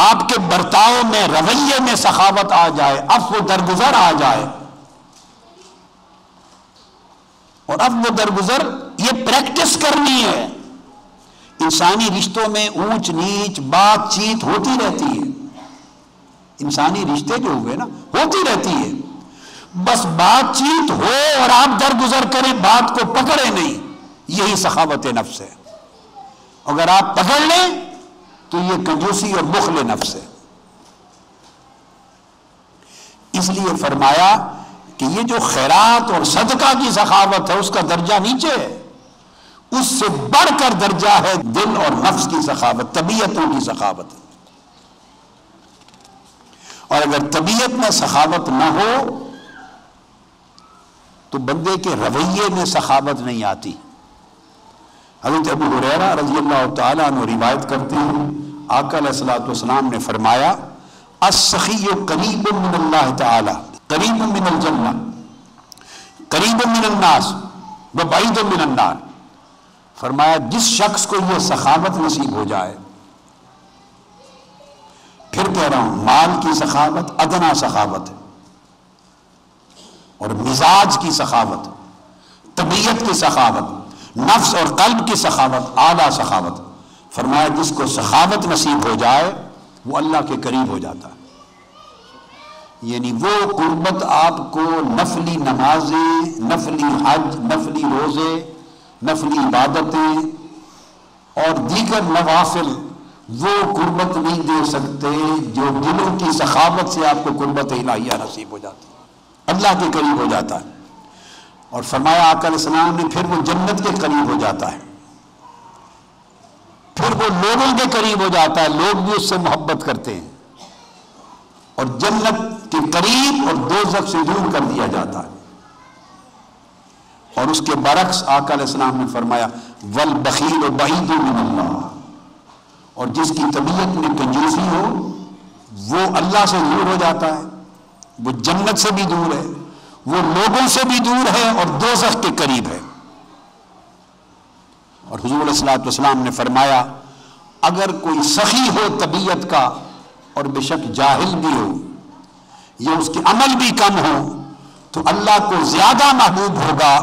آپ کے برتاؤ میں رویے میں سخاوت آ جائے، عفو درگزر آ جائے، اور اب وہ درگزر یہ پریکٹس کرنی ہے۔ انسانی رشتوں میں اونچ نیچ بات چیت ہوتی رہتی ہے، انسانی رشتے جو ہوئے نا ہوتی رہتی ہے، بس بات چیت ہو اور آپ درگزر کریں، بات کو پکڑے نہیں، یہی سخاوت نفس ہے۔ اگر آپ پکڑ لیں تو یہ کنجوسی اور بخل نفس ہے۔ اس لیے فرمایا کہ یہ جو خیرات اور صدقہ کی سخاوت ہے اس کا درجہ نیچے ہے، اس سے بڑھ کر درجہ ہے دل اور نفس کی سخاوت، طبیعتوں کی سخاوت۔ اور اگر طبیعت میں سخاوت نہ ہو تو بندے کے رویے میں سخاوت نہیں آتی۔ حضرت ابو ہریرہ رضی اللہ تعالیٰ عنہ روایت کرتے ہیں، آقا علیہ الصلوۃ والسلام نے فرمایا السخی قریب من اللہ تعالی، قریب من الجنہ، قریب من الناس وبعید من النار۔ فرمایا جس شخص کو یہ سخاوت نصیب ہو جائے، پھر کہہ رہا ہوں مال کی سخاوت ادنا سخاوت ہے، اور مزاج کی سخاوت، طبیعت کی سخاوت، نفس اور قلب کی سخاوت اعلیٰ سخاوت۔ فرمایا جس کو سخاوت نصیب ہو جائے وہ اللہ کے قریب ہو جاتا ہے، یعنی وہ قربت آپ کو نفلی نمازیں، نفلی حج، نفلی روزے، نفلی عبادتیں اور دیگر نوافل وہ قربت نہیں دے سکتے جو دلوں کی سخاوت سے آپ کو قربت الہیہ نصیب ہو جاتی ہے، اللہ کے قریب ہو جاتا ہے۔ اور فرمایا آقا علیہ السلام نے پھر وہ جنت کے قریب ہو جاتا ہے، پھر وہ لوگوں کے قریب ہو جاتا ہے، لوگ بھی اس سے محبت کرتے ہیں، اور جنت کے قریب اور دوزخ سے دور کر دیا جاتا ہے۔ اور اس کے برعکس آقا علیہ السلام نے فرمایا والبخیل بعید من اللہ، اور جس کی طبیعت میں کنجوسی ہو وہ اللہ سے دور ہو جاتا ہے، وہ جنت سے بھی دور ہے، وہ لوگوں سے بھی دور ہے اور دوزخ کے قریب ہے۔ اور حضور علیہ الصلوۃ والسلام نے فرمایا اگر کوئی سخی ہو طبیعت کا اور بے شک جاہل بھی ہو یا اس کے عمل بھی کم ہو تو اللہ کو زیادہ محبوب ہوگا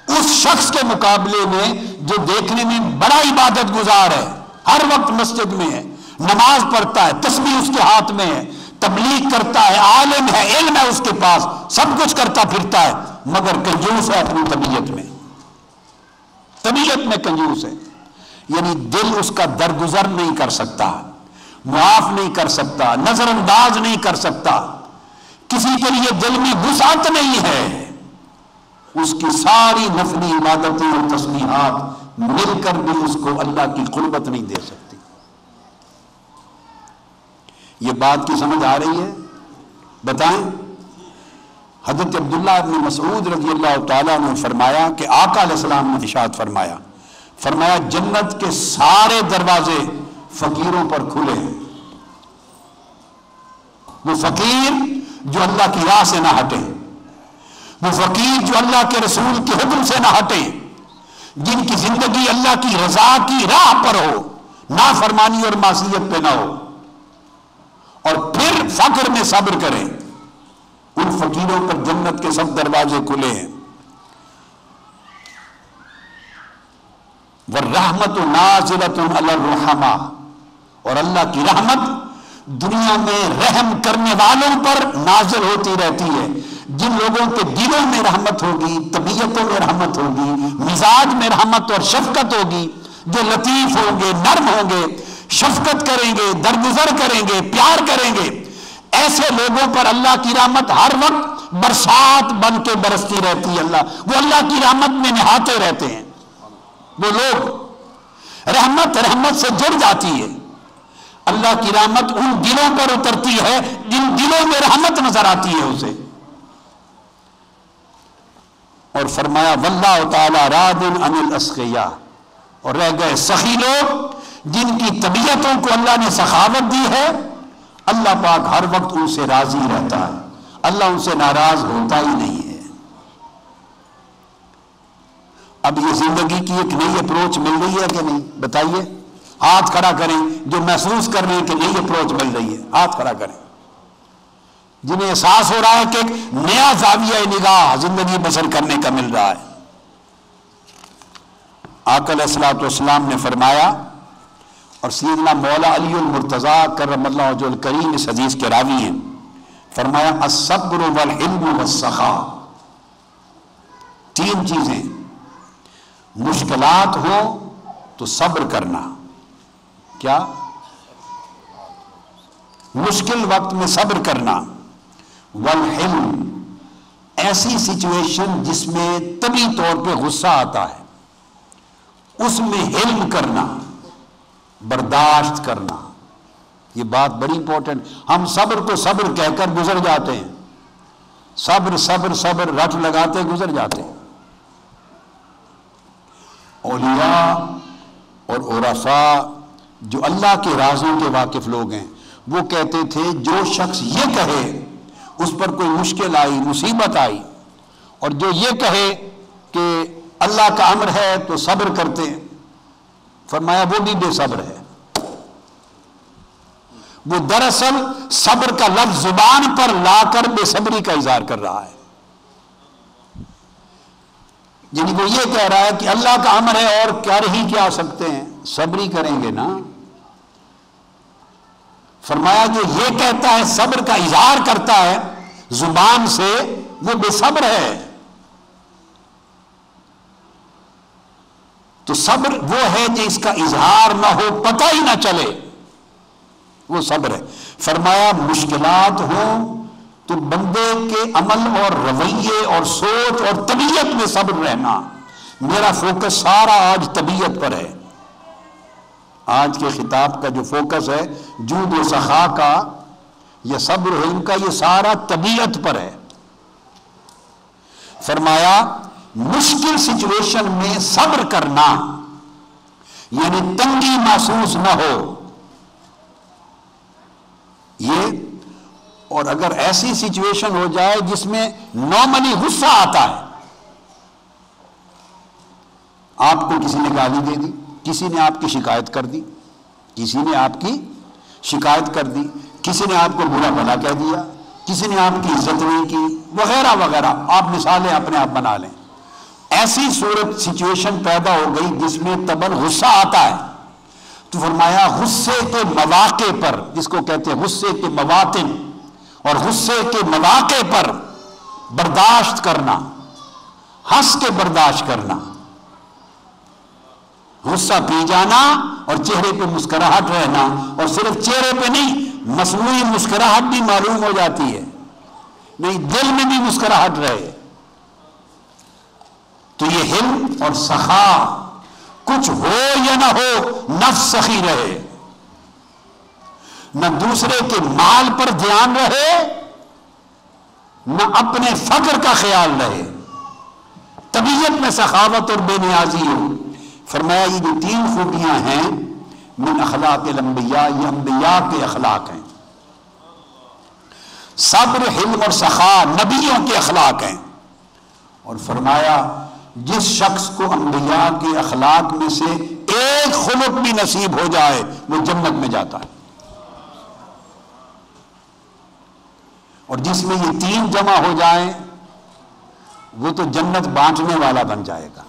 اس شخص کے مقابلے میں جو دیکھنے میں بڑا عبادت گزار ہے، ہر وقت مسجد میں ہے، نماز پڑھتا ہے، تسبیح اس کے ہاتھ میں ہے، تبلیغ کرتا ہے، عالم ہے، علم ہے اس کے پاس، سب کچھ کرتا پھرتا ہے، مگر کنجوس ہے اپنی طبیعت میں، طبیعت میں کنجوس ہے، یعنی دل اس کا درگزر نہیں کر سکتا، معاف نہیں کر سکتا، نظر انداز نہیں کر سکتا، کسی کے لیے دل میں وسعت نہیں ہے، اس کی ساری نفلی عبادتیں اور تسبیحات مل کر بھی اس کو اللہ کی قربت نہیں دے سکتی۔ یہ بات کی سمجھ آ رہی ہے؟ بتائیں۔ حضرت عبداللہ ابن مسعود رضی اللہ تعالیٰ نے فرمایا کہ آقا علیہ السلام نے ارشاد فرمایا جنت کے سارے دروازے فقیروں پر کھلے ہیں، وہ فقیر جو اللہ کی راہ سے نہ ہٹے، وہ فقیر جو اللہ کے رسول کے حکم سے نہ ہٹے، جن کی زندگی اللہ کی رضا کی راہ پر ہو، نافرمانی اور معصیت پہ نہ ہو، اور پھر فقر میں صبر کریں، ان فقیروں پر جنت کے سب دروازے کھلے ہیں۔ والرحمت نازلۃ علی الرحماء، اور اللہ کی رحمت دنیا میں رحم کرنے والوں پر نازل ہوتی رہتی ہے۔ جن لوگوں کے دلوں میں رحمت ہوگی، طبیعتوں میں رحمت ہوگی، مزاج میں رحمت اور شفقت ہوگی، جو لطیف ہوں گے، نرم ہوں گے، شفقت کریں گے، درگزر کریں گے، پیار کریں گے، ایسے لوگوں پر اللہ کی رحمت ہر وقت برسات بن کے برستی رہتی ہے۔ وہ اللہ کی رحمت میں نہاتے رہتے ہیں، وہ لوگ رحمت سے جڑ جاتی ہے۔ اللہ کی رحمت ان دلوں پر اترتی ہے جن دلوں میں رحمت نظر آتی ہے اسے۔ اور فرمایا واللہ تعالی راض عن الاسقیاء، اور رہ گئے سخی لوگ جن کی طبیعتوں کو اللہ نے سخاوت دی ہے، اللہ پاک ہر وقت ان سے راضی رہتا ہے، اللہ ان سے ناراض ہوتا ہی نہیں ہے۔ اب یہ زندگی کی ایک نئی اپروچ مل رہی ہے کہ نہیں؟ بتائیے، ہاتھ کھڑا کریں جو محسوس کر رہے ہیں کہ نئی اپروچ مل رہی ہے، ہاتھ کھڑا کریں، جنہیں احساس ہو رہا ہے کہ ایک نیا زاویہ نگاہ زندگی بسر کرنے کا مل رہا ہے۔ آقا علیہ الصلوۃ والسلام نے فرمایا، اور سیدنا مولا علی المرتضیٰ کرم اللہ وجہہ الکریم اس حدیث کے راوی ہیں، فرمایا الصبر والحلم والسخاء، تین چیزیں، مشکلات ہو تو صبر کرنا، کیا؟ مشکل وقت میں صبر کرنا، والحلم، ایسی سچویشن جس میں طبی طور پہ غصہ آتا ہے اس میں حلم کرنا، برداشت کرنا۔ یہ بات بڑی امپورٹنٹ، ہم صبر کو صبر کہہ کر گزر جاتے ہیں، صبر صبر صبر رٹ لگاتے گزر جاتے ہیں۔ اولیاء اور عرفاء جو اللہ کے رازوں کے واقف لوگ ہیں وہ کہتے تھے جو شخص یہ کہے اس پر کوئی مشکل آئی، مصیبت آئی، اور جو یہ کہے کہ اللہ کا امر ہے تو صبر کرتے ہیں، فرمایا وہ بھی بے صبر ہے، وہ دراصل صبر کا لفظ زبان پر لا کر بے صبری کا اظہار کر رہا ہے، یعنی وہ یہ کہہ رہا ہے کہ اللہ کا امر ہے اور کر ہی کیا سکتے ہیں، صبری کریں گے نا۔ فرمایا جو یہ کہتا ہے صبر کا اظہار کرتا ہے زبان سے وہ بے صبر ہے۔ تو صبر وہ ہے جو اس کا اظہار نہ ہو، پتہ ہی نہ چلے، وہ صبر ہے۔ فرمایا مشکلات ہوں تو بندے کے عمل اور رویے اور سوچ اور طبیعت میں صبر رہنا۔ میرا فوکس سارا آج طبیعت پر ہے، آج کے خطاب کا جو فوکس ہے جود و سخا کا یا صبر و حلم کا، یہ سارا طبیعت پر ہے۔ فرمایا مشکل سچویشن میں صبر کرنا، یعنی تنگی محسوس نہ ہو یہ، اور اگر ایسی سچویشن ہو جائے جس میں نارملی غصہ آتا ہے، آپ کو کسی نے گالی دے دی، کسی نے آپ کی شکایت کر دی، کسی نے آپ کی شکایت کر دی، کسی نے آپ کو برا بھلا کہہ دیا، کسی نے آپ کی عزت نہیں کی، وغیرہ وغیرہ، آپ مثالیں اپنے آپ بنا لیں۔ ایسی صورت سچویشن پیدا ہو گئی جس میں طبعاً غصہ آتا ہے، تو فرمایا غصے کے مواقع پر، جس کو کہتے ہیں غصے کے مواطن اور غصے کے مواقع پر برداشت کرنا، ہنس کے برداشت کرنا، غصہ پی جانا اور چہرے پہ مسکراہٹ رہنا، اور صرف چہرے پہ نہیں، مصنوعی مسکراہٹ بھی معلوم ہو جاتی ہے، نہیں دل میں بھی مسکراہٹ رہے، تو یہ حلم اور سخا، کچھ ہو یا نہ ہو نفس سخی رہے، نہ دوسرے کے مال پر دھیان رہے، نہ اپنے فقر کا خیال رہے، طبیعت میں سخاوت اور بے نیازی ہو۔ فرمایا یہ جو تین خوبیاں ہیں من اخلاق الانبیاء، یہ انبیاء کے اخلاق ہیں، صبر، حلم اور سخا نبیوں کے اخلاق ہیں۔ اور فرمایا جس شخص کو انبیاء کے اخلاق میں سے ایک خلق بھی نصیب ہو جائے وہ جنت میں جاتا ہے، اور جس میں یہ تین جمع ہو جائیں وہ تو جنت بانٹنے والا بن جائے گا،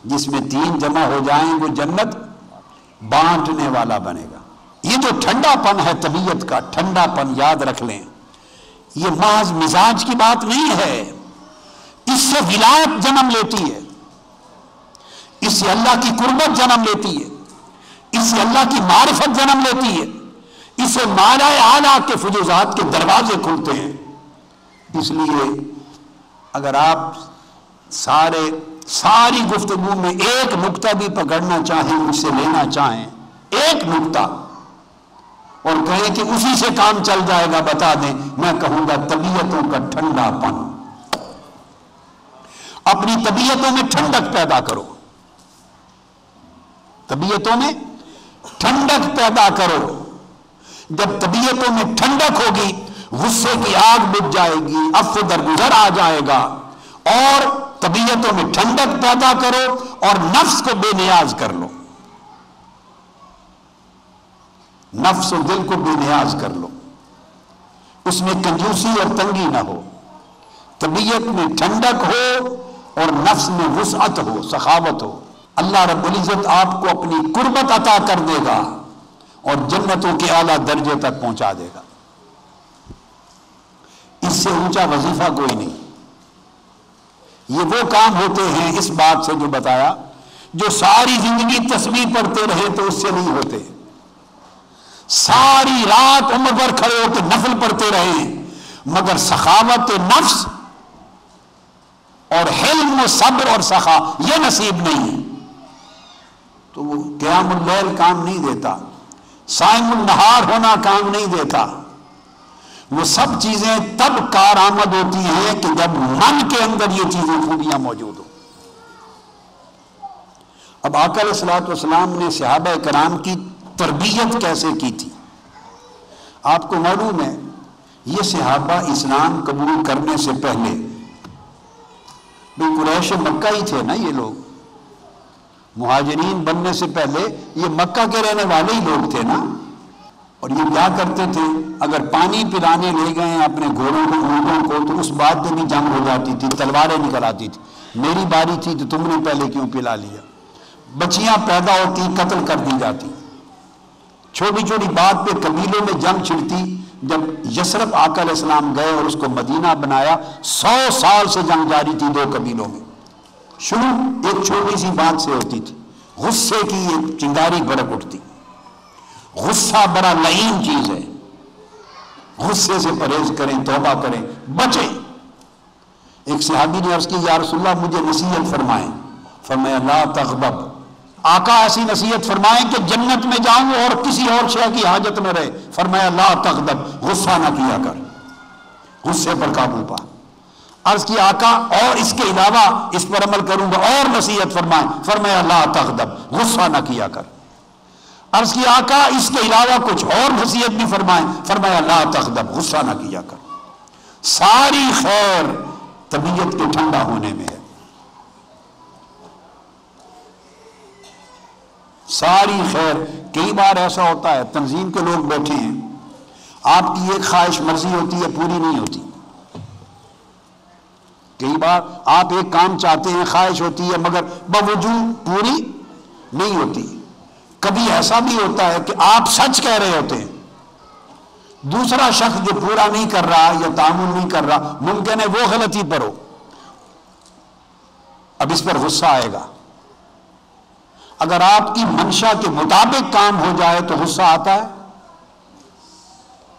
جس میں تین جمع ہو جائیں وہ جنت بانٹنے والا بنے گا۔ یہ جو ٹھنڈا پن ہے طبیعت کا، ٹھنڈا پن یاد رکھ لیں، یہ محض مزاج کی بات نہیں ہے، اس سے ولایت جنم لیتی ہے، اس سے اللہ کی قربت جنم لیتی ہے، اس سے اللہ کی معرفت جنم لیتی ہے، اس سے مالا اعلیٰ کے فجوزات کے دروازے کھلتے ہیں۔ اس لیے اگر آپ ساری گفتگو میں ایک نقطہ بھی پکڑنا چاہیں، مجھ سے لینا چاہیں ایک نقطہ اور کہیں کہ اسی سے کام چل جائے گا، بتا دیں، میں کہوں گا طبیعتوں کا ٹھنڈا پن۔ اپنی طبیعتوں میں ٹھنڈک پیدا کرو، طبیعتوں میں ٹھنڈک پیدا کرو۔ جب طبیعتوں میں ٹھنڈک ہوگی غصے کی آگ بجھ جائے گی، عفو درگزر آ جائے گا، اور طبیعتوں میں ٹھنڈک پیدا کرو اور نفس کو بے نیاز کر لو، نفس و دل کو بے نیاز کر لو، اس میں کنجوسی اور تنگی نہ ہو، طبیعت میں ٹھنڈک ہو اور نفس میں وسعت ہو، سخاوت ہو۔ اللہ رب العزت آپ کو اپنی قربت عطا کر دے گا اور جنتوں کے اعلیٰ درجے تک پہنچا دے گا۔ اس سے اونچا وظیفہ کوئی نہیں۔ یہ وہ کام ہوتے ہیں اس بات سے جو بتایا، جو ساری زندگی تسبیح پڑھتے رہے تو اس سے نہیں ہوتے، ساری رات عمر پر کھڑے ہو کے نفل پڑھتے رہے مگر سخاوت نفس اور حلم و صبر اور سخا یہ نصیب نہیں، تو وہ قیام اللیل کام نہیں دیتا، صائم النہار ہونا کام نہیں دیتا۔ وہ سب چیزیں تب کارآمد ہوتی ہیں کہ جب من کے اندر یہ چیزیں خوبیاں موجود ہوں۔ اب آقا علیہ الصلوۃ والسلام نے صحابہ کرام کی تربیت کیسے کی تھی؟ آپ کو معلوم ہے یہ صحابہ اسلام قبول کرنے سے پہلے قریش مکہ ہی تھے نا، یہ لوگ مہاجرین بننے سے پہلے یہ مکہ کے رہنے والے ہی لوگ تھے نا، اور یہ کیا کرتے تھے، اگر پانی پلانے لے گئے اپنے گھوڑوں کو، اونٹوں کو، تو اس بات میں بھی جنگ ہو جاتی تھی، تلواریں نکل آتی تھی، میری باری تھی تو تم نے پہلے کیوں پلا لیا، بچیاں پیدا ہوتی قتل کر دی جاتی، چھوٹی چھوٹی بات پہ قبیلوں میں جنگ چھڑتی۔ جب یثرب آقا علیہ السلام گئے اور اس کو مدینہ بنایا، 100 سال سے جنگ جاری تھی دو قبیلوں میں، شروع ایک چھوٹی سی بات سے ہوتی تھی، غصے کی ایک چنگاری بھڑک اٹھتی. غصہ بڑا لعین چیز ہے، غصے سے پرہیز کریں، توبہ کریں، بچیں. ایک صحابی نے عرض کی یا رسول اللہ مجھے نصیحت فرمائیں. فرمایا لا تغضب. آقا ایسی نصیحت فرمائیں کہ جنت میں جاؤں اور کسی اور شے کی حاجت نہ رہے. فرمایا لا تغضب، غصہ نہ کیا کر، غصے پر قابو پا. عرض کی آقا اور اس کے علاوہ اس پر عمل کروں گا، اور نصیحت فرمائیں. فرمایا لا تغضب، غصہ نہ کیا کر. عرض کی آقا اس کے علاوہ کچھ اور نصیحت بھی فرمائیں. فرمایا لا تغضب، غصہ نہ کیا کر. ساری خیر طبیعت کے ٹھنڈا ہونے میں ہے. ساری خیر. کئی بار ایسا ہوتا ہے تنظیم کے لوگ بیٹھے ہیں، آپ کی ایک خواہش مرضی ہوتی ہے، پوری نہیں ہوتی. کئی بار آپ ایک کام چاہتے ہیں، خواہش ہوتی ہے، مگر باوجود پوری نہیں ہوتی. کبھی ایسا بھی ہوتا ہے کہ آپ سچ کہہ رہے ہوتے ہیں، دوسرا شخص جو پورا نہیں کر رہا یا تعامل نہیں کر رہا، ممکن ہے وہ غلطی پر ہو. اب اس پر غصہ آئے گا. اگر آپ کی منشا کے مطابق کام ہو جائے تو غصہ آتا ہے؟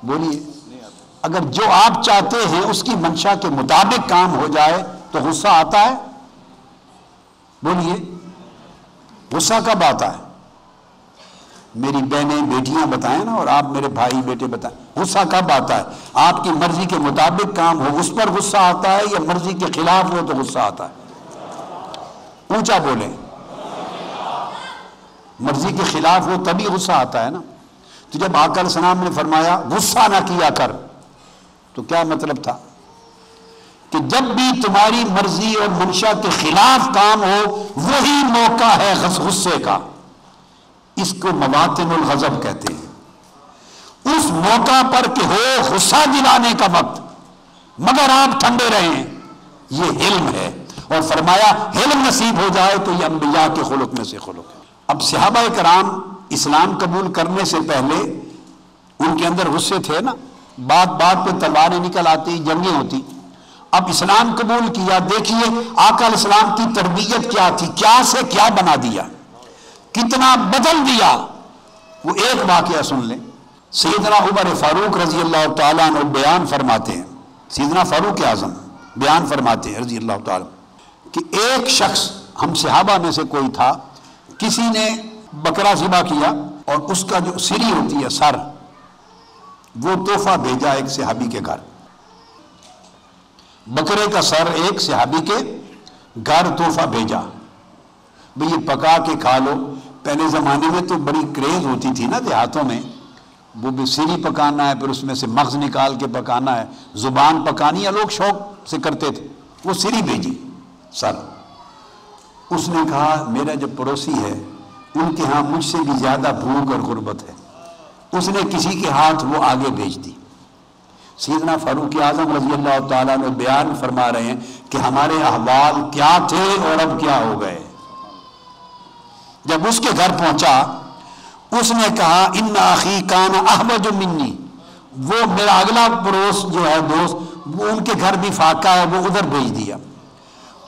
بولیے. اگر جو آپ چاہتے ہیں اس کی منشا کے مطابق کام ہو جائے تو غصہ آتا ہے؟ بولیے. غصہ کب آتا ہے؟ میری بہنیں بیٹیاں بتائیں نا، اور آپ میرے بھائی بیٹے بتائیں، غصہ کب آتا ہے؟ آپ کی مرضی کے مطابق کام ہو اس پر غصہ آتا ہے، یا مرضی کے خلاف ہو تو غصہ آتا ہے؟ اونچا بولیں. مرضی کے خلاف ہو تبھی غصہ آتا ہے نا. تو جب آقا علیہ السلام نے فرمایا غصہ نہ کیا کر، تو کیا مطلب تھا؟ کہ جب بھی تمہاری مرضی اور منشا کے خلاف کام ہو وہی موقع ہے غصے کا. اس کو مواطن الغضب کہتے ہیں. اس موقع پر کہ ہو غصہ دلانے کا وقت مگر آپ ٹھنڈے رہیں، یہ حلم ہے. اور فرمایا حلم نصیب ہو جائے تو یہ انبیاء کے خلق میں سے خلق ہے. اب صحابہ کرام اسلام قبول کرنے سے پہلے ان کے اندر غصے تھے نا، بات بات پہ تلواریں نکل آتی، جنگیں ہوتی. اب اسلام قبول کیا، دیکھیے آقا علیہ السلام کی تربیت کیا تھی، کیا سے کیا بنا دیا، کتنا بدل دیا. وہ ایک واقعہ سن لیں. سیدنا عمر فاروق رضی اللہ تعالیٰ عنہ بیان فرماتے ہیں، سیدنا فاروق اعظم بیان فرماتے ہیں رضی اللہ تعالیٰ کہ ایک شخص ہم صحابہ میں سے کوئی تھا، کسی نے بکرا ذبح کیا اور اس کا جو سری ہوتی ہے سر، وہ تحفہ بھیجا ایک صحابی کے گھر. بکرے کا سر ایک صحابی کے گھر تحفہ بھیجا. بھئی یہ پکا کے کھا لو. پہلے زمانے میں تو بڑی کریز ہوتی تھی نا دیہاتوں میں، وہ بھی سری پکانا ہے، پھر اس میں سے مغز نکال کے پکانا ہے، زبان پکانی ہے، لوگ شوق سے کرتے تھے. وہ سری بھیجی سر. اس نے کہا میرا جو پڑوسی ہے ان کے ہاں مجھ سے بھی زیادہ بھوک اور غربت ہے. اس نے کسی کے ہاتھ وہ آگے بھیج دی. سیدنا فاروق اعظم رضی اللہ تعالیٰ نے بیان فرما رہے ہیں کہ ہمارے احوال کیا تھے اور اب کیا ہو گئے. جب اس کے گھر پہنچا اس نے کہا ان اخی کان احوج منی، وہ میرا اگلا پڑوس جو ہے دوست، وہ ان کے گھر بھی فاقہ ہے، وہ ادھر بھیج دیا.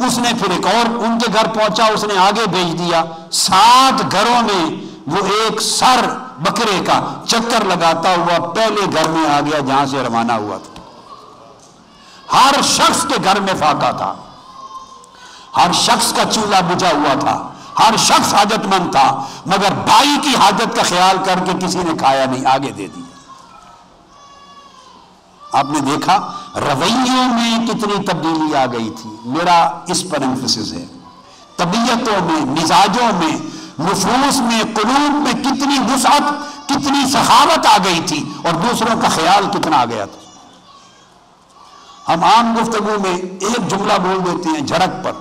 اس نے پھر ایک اور ان کے گھر پہنچا، اس نے آگے بھیج دیا. 7 گھروں میں وہ ایک سر بکرے کا چکر لگاتا ہوا پہلے گھر میں آ گیا جہاں سے روانہ ہوا تھا. ہر شخص کے گھر میں فاقہ تھا، ہر شخص کا چولہا بجھا ہوا تھا، ہر شخص حاجت مند تھا، مگر بھائی کی حاجت کا خیال کر کے کسی نے کھایا نہیں، آگے دے دیا. آپ نے دیکھا رویوں میں کتنی تبدیلی آ گئی تھی. میرا اس پر ایمفسس ہے. طبیعتوں میں، مزاجوں میں، نفوس میں، قلوب میں کتنی وسعت، کتنی سخاوت آ گئی تھی، اور دوسروں کا خیال کتنا آ گیا تھا. ہم عام گفتگو میں ایک جملہ بول دیتے ہیں جھڑک پر.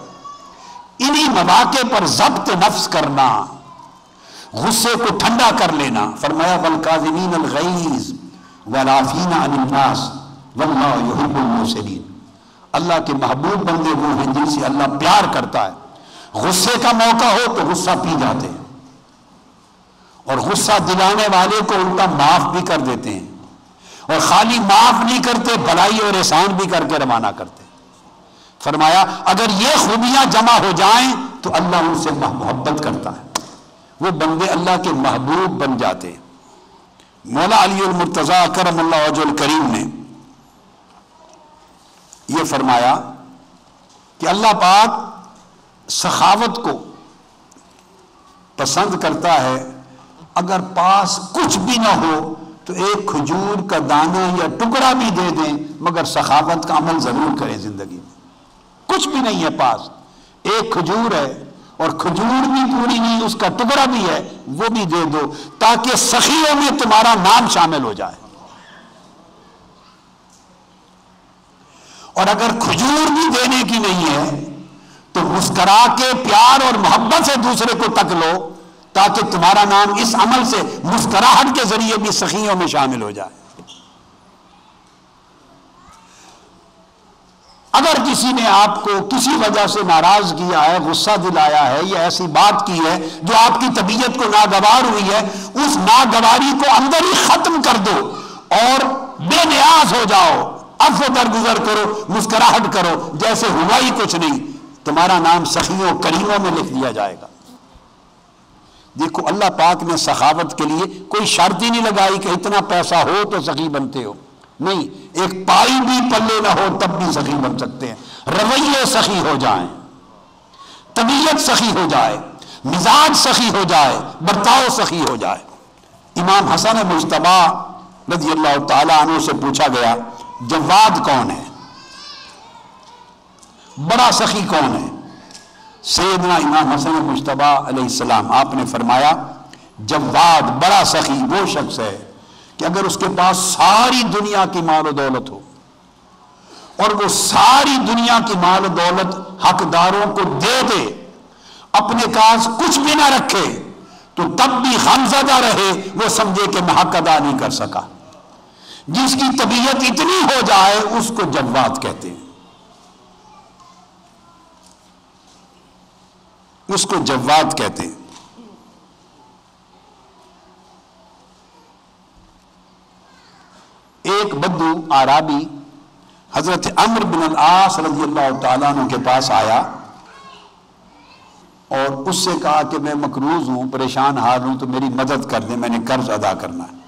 انہی مواقع پر ضبط نفس کرنا، غصے کو ٹھنڈا کر لینا. فرمایا والکاظمین الغیظ والعافین عن الناس واللہ یحب المحسنین. اللہ کے محبوب بندے وہ ہیں جن سے اللہ پیار کرتا ہے. غصے کا موقع ہو تو غصہ پی جاتے ہیں، اور غصہ دلانے والے کو الٹا معاف بھی کر دیتے ہیں، اور خالی معاف نہیں کرتے، بھلائی اور احسان بھی کر کے روانہ کرتے. فرمایا اگر یہ خوبیاں جمع ہو جائیں تو اللہ ان سے محبت کرتا ہے، وہ بندے اللہ کے محبوب بن جاتے ہیں۔ مولا علی المرتضیٰ کرم اللہ وجہ الکریم نے یہ فرمایا کہ اللہ پاک سخاوت کو پسند کرتا ہے، اگر پاس کچھ بھی نہ ہو تو ایک کھجور کا دانہ یا ٹکڑا بھی دے دیں، مگر سخاوت کا عمل ضرور کریں زندگی میں۔ کچھ بھی نہیں ہے پاس، ایک کھجور ہے اور کھجور بھی پوری نہیں، اس کا ٹکڑا بھی ہے، وہ بھی دے دو تاکہ سخیوں میں تمہارا نام شامل ہو جائے۔ اور اگر کھجور بھی دینے کی نہیں ہے تو مسکرا کے پیار اور محبت سے دوسرے کو تک لو تاکہ تمہارا نام اس عمل سے مسکراہٹ کے ذریعے بھی سخیوں میں شامل ہو جائے۔ اگر کسی نے آپ کو کسی وجہ سے ناراض کیا ہے، غصہ دلایا ہے یا ایسی بات کی ہے جو آپ کی طبیعت کو ناگوار ہوئی ہے، اس ناگواری کو اندر ہی ختم کر دو اور بے نیاز ہو جاؤ، عفو درگزر کرو، مسکراہٹ کرو جیسے ہوا ہی کچھ نہیں، تمہارا نام سخیوں کریموں میں لکھ دیا جائے گا۔ دیکھو اللہ پاک نے سخاوت کے لیے کوئی شرط ہی نہیں لگائی کہ اتنا پیسہ ہو تو سخی بنتے ہو، نہیں، ایک پائی بھی پلے نہ ہو تب بھی سخی بن سکتے ہیں۔ رویے سخی ہو جائیں، طبیعت سخی ہو جائے، مزاج سخی ہو جائے، برتاؤ سخی ہو جائے۔ امام حسن مجتبی رضی اللہ تعالیٰ عنہ سے پوچھا گیا جواد کون ہے، بڑا سخی کون ہے؟ سیدنا امام حسن مجتبی علیہ السلام آپ نے فرمایا جواد بڑا سخی وہ شخص ہے کہ اگر اس کے پاس ساری دنیا کی مال و دولت ہو اور وہ ساری دنیا کی مال و دولت حقداروں کو دے دے، اپنے پاس کچھ بھی نہ رکھے، تو تب بھی غمزدہ رہے، وہ سمجھے کہ میں حق ادا نہیں کر سکا۔ جس کی طبیعت اتنی ہو جائے اس کو جواد کہتے ہیں، اس کو جواد کہتے ہیں۔ ایک بدو اعرابی حضرت عمرو بن العاص رضی اللہ تعالیٰ عنہ کے پاس آیا اور اس سے کہا کہ میں مقروض ہوں، پریشان حال ہوں، تو میری مدد کر دیں، میں نے قرض ادا کرنا ہے۔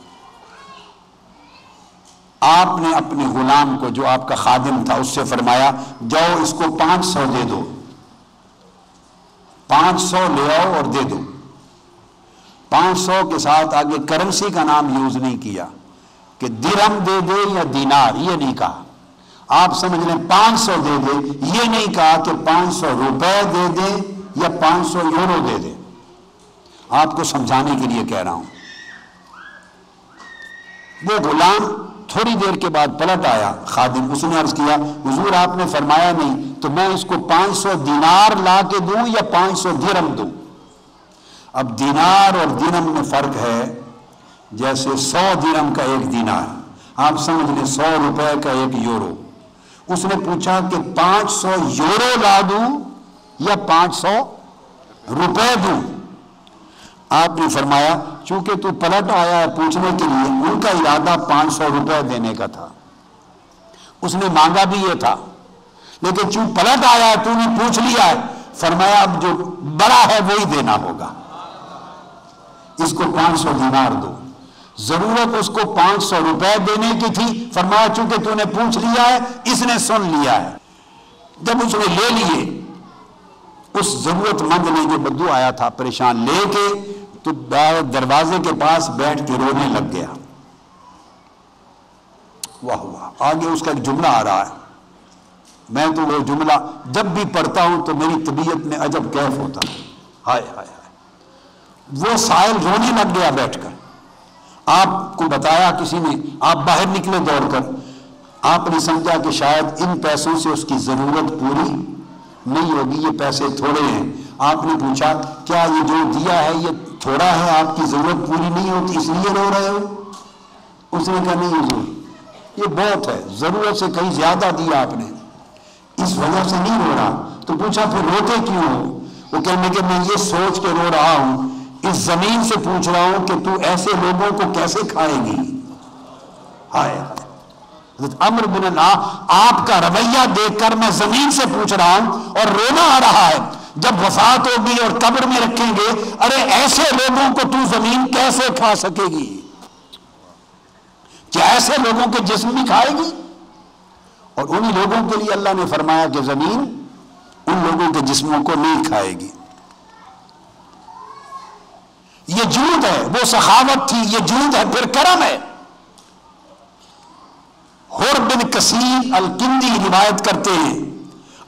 آپ نے اپنے غلام کو جو آپ کا خادم تھا اس سے فرمایا جاؤ اس کو 500 دے دو، 500 لے آؤ اور دے دو۔ 500 کے ساتھ آگے کرنسی کا نام یوز نہیں کیا کہ درہم دے دے یا دینار، یہ نہیں کہا۔ آپ سمجھ لیں 500 دے دے، یہ نہیں کہا کہ 500 روپے دے دے یا 500 یورو دے دے۔ آپ کو سمجھانے کے لیے کہہ رہا ہوں۔ وہ غلام تھوڑی دیر کے بعد پلٹ آیا، خادم، اس نے عرض کیا حضور آپ نے فرمایا نہیں، تو میں اس کو 500 دینار لا کے دوں یا 500 درہم دوں؟ اب دینار اور درہم میں فرق ہے، جیسے 100 درہم کا ایک دینار، آپ سمجھ لیں 100 روپے کا ایک یورو۔ اس نے پوچھا کہ 500 یورو لا دوں یا 500 روپے دوں؟ آپ نے فرمایا چونکہ تو پلٹ آیا ہے پوچھنے کے لیے، ان کا ارادہ 500 روپے دینے کا تھا، اس نے مانگا بھی یہ تھا، لیکن چونکہ پلٹ آیا ہے تو نے پوچھ لیا ہے، فرمایا اب جو بڑا ہے وہی دینا ہوگا، اس کو 500 دینار دو۔ ضرورت اس کو 500 روپے دینے کی تھی، فرمایا چونکہ تو نے پوچھ لیا ہے اس نے سن لیا ہے۔ جب اس نے لے لیے، اس ضرورت مند نے جو بدو آیا تھا پریشان، لے کے تو دروازے کے پاس بیٹھ کے رونے لگ گیا۔ واہ واہ، آگے اس کا ایک جملہ آ رہا ہے، میں تو وہ جملہ جب بھی پڑھتا ہوں تو میری طبیعت میں عجب کیف ہوتا ہے، ہائے ہائے ہائے۔ وہ سائل رونے لگ گیا بیٹھ کر۔ آپ کو بتایا کسی نے، آپ باہر نکلے دوڑ کر، آپ نے سمجھا کہ شاید ان پیسوں سے اس کی ضرورت پوری نہیں ہوگی، یہ پیسے تھوڑے ہیں۔ آپ نے پوچھا کیا یہ جو دیا ہے یہ تھوڑا ہے، آپ کی ضرورت پوری نہیں ہوتی اس لیے رو رہے ہو؟ اس نے کہا نہیں حضور یہ بہت ہے، ضرورت سے کہیں زیادہ دیا آپ نے، اس وجہ سے نہیں رو رہا۔ تو پوچھا پھر روتے کیوں ہو؟ وہ کہنے کہ میں یہ سوچ کے رو رہا ہوں، اس زمین سے پوچھ رہا ہوں کہ تو ایسے لوگوں کو کیسے کھائے گی، ہائے ہائے۔ حضرت عمرو بن العاص آپ کا رویہ دیکھ کر میں زمین سے پوچھ رہا ہوں اور رونا آ رہا ہے، جب وفات ہوگی اور قبر میں رکھیں گے، ارے ایسے لوگوں کو تو زمین کیسے کھا سکے گی؟ کیا ایسے لوگوں کے جسم بھی کھائے گی؟ اور انہی لوگوں کے لیے اللہ نے فرمایا کہ زمین ان لوگوں کے جسموں کو نہیں کھائے گی۔ یہ جود ہے، وہ سخاوت تھی، یہ جود ہے، پھر کرم ہے۔ حر بن کثیر الکندی روایت کرتے ہیں،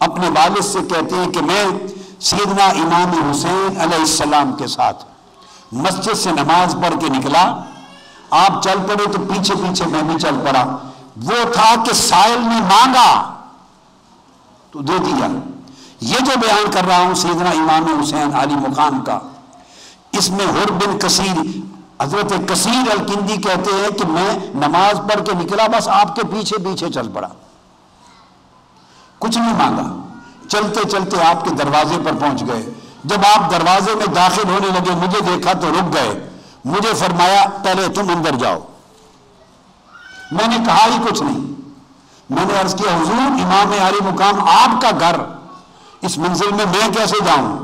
اپنے والد سے کہتے ہیں کہ میں سیدنا امام حسین علیہ السلام کے ساتھ مسجد سے نماز پڑھ کے نکلا، آپ چل پڑے تو پیچھے پیچھے میں بھی چل پڑا۔ وہ تھا کہ سائل نے مانگا تو دے دیا۔ یہ جو بیان کر رہا ہوں سیدنا امام حسین علی مقام کا، اس میں حر بن کثیر حضرت کثیر الکندی کہتے ہیں کہ میں نماز پڑھ کے نکلا، بس آپ کے پیچھے پیچھے چل پڑا، کچھ نہیں مانگا۔ چلتے چلتے آپ کے دروازے پر پہنچ گئے، جب آپ دروازے میں داخل ہونے لگے مجھے دیکھا تو رک گئے، مجھے فرمایا پہلے تم اندر جاؤ۔ میں نے کہا ہی کچھ نہیں، میں نے عرض کیا حضور امام علی مقام آپ کا گھر، اس منزل میں میں کیسے جاؤں؟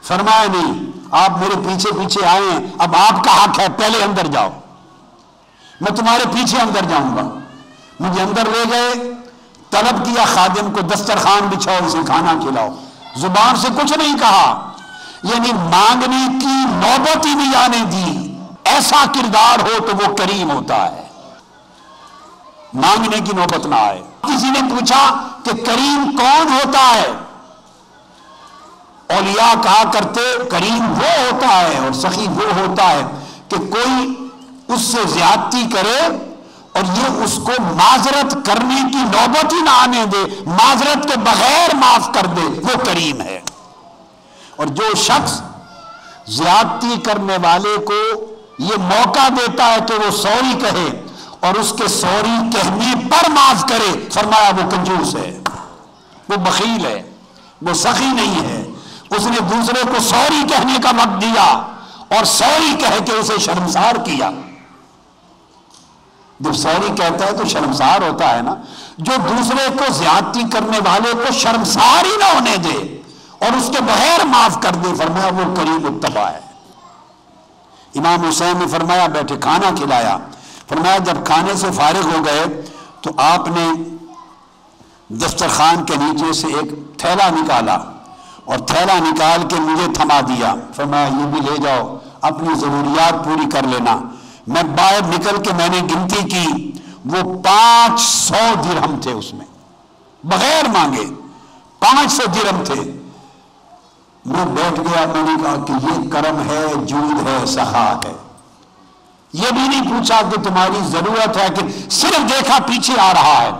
فرمایا نہیں، آپ میرے پیچھے پیچھے آئے ہیں، اب آپ کا حق ہے، پہلے اندر جاؤ، میں تمہارے پیچھے اندر جاؤں گا۔ مجھے اندر لے گئے، طلب کیا خادم کو دسترخوان بچھاؤ، اسے کھانا کھلاؤ، زبان سے کچھ نہیں کہا، یعنی مانگنے کی نوبت ہی نہیں آنے دی۔ ایسا کردار ہو تو وہ کریم ہوتا ہے، مانگنے کی نوبت نہ آئے۔ کسی نے پوچھا کہ کریم کون ہوتا ہے؟ اولیاء کہا کرتے کریم وہ ہوتا ہے اور سخی وہ ہوتا ہے کہ کوئی اس سے زیادتی کرے اور یہ اس کو معذرت کرنے کی نوبت ہی نہ آنے دے، معذرت کے بغیر معاف کر دے، وہ کریم ہے۔ اور جو شخص زیادتی کرنے والے کو یہ موقع دیتا ہے کہ وہ سوری کہے اور اس کے سوری کہنے پر معاف کرے، فرمایا وہ کنجوس ہے، وہ بخیل ہے، وہ سخی نہیں ہے۔ اس نے دوسرے کو سوری کہنے کا وقت دیا اور سوری کہہ کے اسے شرمسار کیا۔ جب سوری کہتا ہے تو شرمسار ہوتا ہے نا، جو دوسرے کو زیادتی کرنے والے کو شرمسار ہی نہ ہونے دے اور اس کے بغیر معاف کر دے، فرمایا وہ کریم متبع ہے۔ امام حسین نے فرمایا بیٹھے، کھانا کھلایا، فرمایا جب کھانے سے فارغ ہو گئے تو آپ نے دسترخوان کے نیچے سے ایک تھیلا نکالا اور تھیلا نکال کے مجھے تھما دیا، فرمایا یہ بھی لے جاؤ، اپنی ضروریات پوری کر لینا۔ میں باہر نکل کے میں نے گنتی کی، وہ 500 درہم تھے، اس میں بغیر مانگے 500 درہم تھے۔ میں بیٹھ گیا، میں نے کہا کہ یہ کرم ہے، جود ہے، سخا ہے۔ یہ بھی نہیں پوچھا کہ تمہاری ضرورت ہے، کہ صرف دیکھا پیچھے آ رہا ہے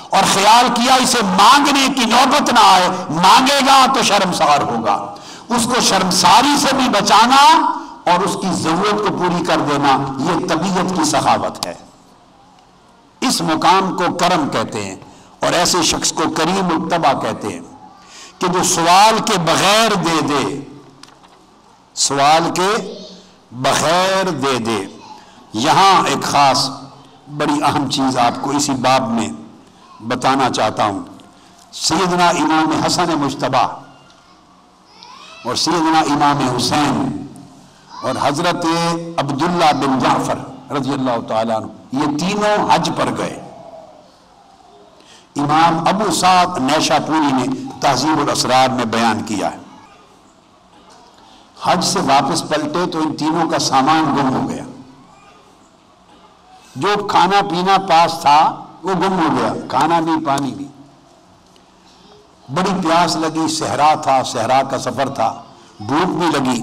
اور خیال کیا اسے مانگنے کی نوبت نہ آئے، مانگے گا تو شرمسار ہوگا، اس کو شرمساری سے بھی بچانا اور اس کی ضرورت کو پوری کر دینا، یہ طبیعت کی سخاوت ہے۔ اس مقام کو کرم کہتے ہیں اور ایسے شخص کو کریم متبع کہتے ہیں کہ جو سوال کے بغیر دے دے، سوال کے بغیر دے دے۔ یہاں ایک خاص بڑی اہم چیز آپ کو اسی باب میں بتانا چاہتا ہوں۔ سیدنا امام حسن مجتبی اور سیدنا امام حسین اور حضرت عبداللہ بن جعفر رضی اللہ تعالیٰ عنہ، یہ تینوں حج پر گئے۔ امام ابو سعد نیشاپوری نے تہذیب الاسرار میں بیان کیا ہے، حج سے واپس پلٹے تو ان تینوں کا سامان گم ہو گیا، جو کھانا پینا پاس تھا وہ گم ہو گیا، کھانا بھی پانی بھی۔ بڑی پیاس لگی، صحرا تھا، صحرا کا سفر تھا، بھوک بھی لگی۔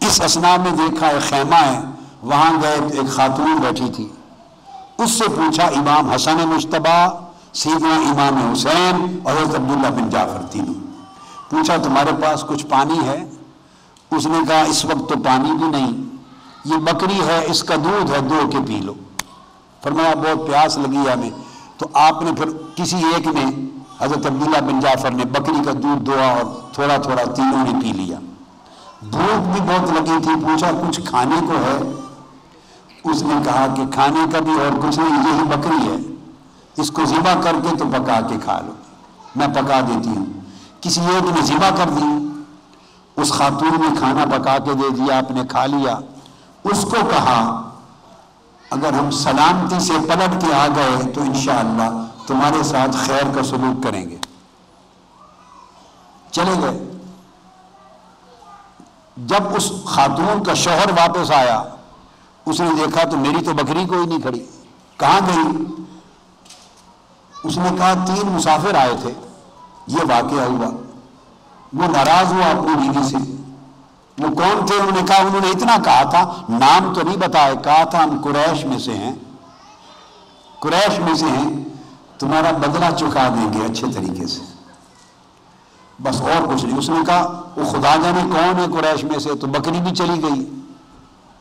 اس اثناء میں دیکھا ایک خیمہ ہے، وہاں گئے، ایک خاتون بیٹھی تھی، اس سے پوچھا امام حسن مجتبی، سیدنا امام حسین اور حضرت عبداللہ بن جعفر تینوں، پوچھا تمہارے پاس کچھ پانی ہے؟ اس نے کہا اس وقت تو پانی بھی نہیں، یہ بکری ہے، اس کا دودھ ہے، دو کے پی لو۔ فرمایا بہت پیاس لگی ہمیں، تو آپ نے پھر کسی ایک نے، حضرت عبداللہ بن جعفر نے بکری کا دودھ دھوا اور تھوڑا تھوڑا تینوں نے پی لیا۔ بھوک بھی بہت لگی تھی، پوچھا کچھ کھانے کو ہے؟ اس نے کہا کہ کھانے کا بھی اور کچھ نہیں، یہی بکری ہے۔ اس کو ذبح کر کے تو پکا کے کھا لو، میں پکا دیتی ہوں۔ کسی ایک نے ذبح کر دی، اس خاتون نے کھانا پکا کے دے دیا، آپ نے کھا لیا۔ اس کو کہا اگر ہم سلامتی سے پلٹ کے آ گئے تو انشاءاللہ تمہارے ساتھ خیر کا سلوک کریں گے۔ چلے گئے۔ جب اس خاتون کا شوہر واپس آیا، اس نے دیکھا تو میری تو بکری کوئی نہیں کھڑی، کہاں گئی؟ اس نے کہا 3 مسافر آئے تھے، یہ واقعہ ہوا۔ وہ ناراض ہوا اپنی بیوی سے۔ وہ کون تھے؟ انہوں نے کہا، انہوں نے اتنا کہا تھا، نام تو نہیں بتایا، کہا تھا ہم قریش میں سے ہیں، قریش میں سے ہیں، تمہارا بدلہ چکا دیں گے اچھے طریقے سے، بس اور کچھ نہیں۔ اس نے کہا وہ خدا جانے کون ہے قریش میں سے، تو بکری بھی چلی گئی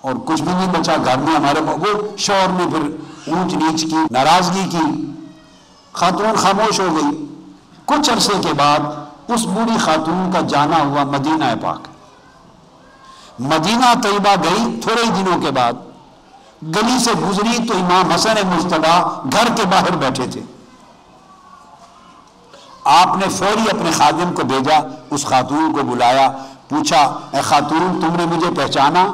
اور کچھ بھی نہیں بچا گھر میں ہمارے۔ وہ شوہر نے پھر اونچ نیچ کی، ناراضگی کی، خاتون خاموش ہو گئی۔ کچھ عرصے کے بعد اس بوڑھی خاتون کا جانا ہوا مدینہ پاک۔ مدینہ طیبہ گئی، تھوڑے ہی دنوں کے بعد گلی سے گزری تو امام حسن مجتبیٰ گھر کے باہر بیٹھے تھے۔ آپ نے فوری اپنے خادم کو بھیجا، اس خاتون کو بلایا، پوچھا اے خاتون تم نے مجھے پہچانا؟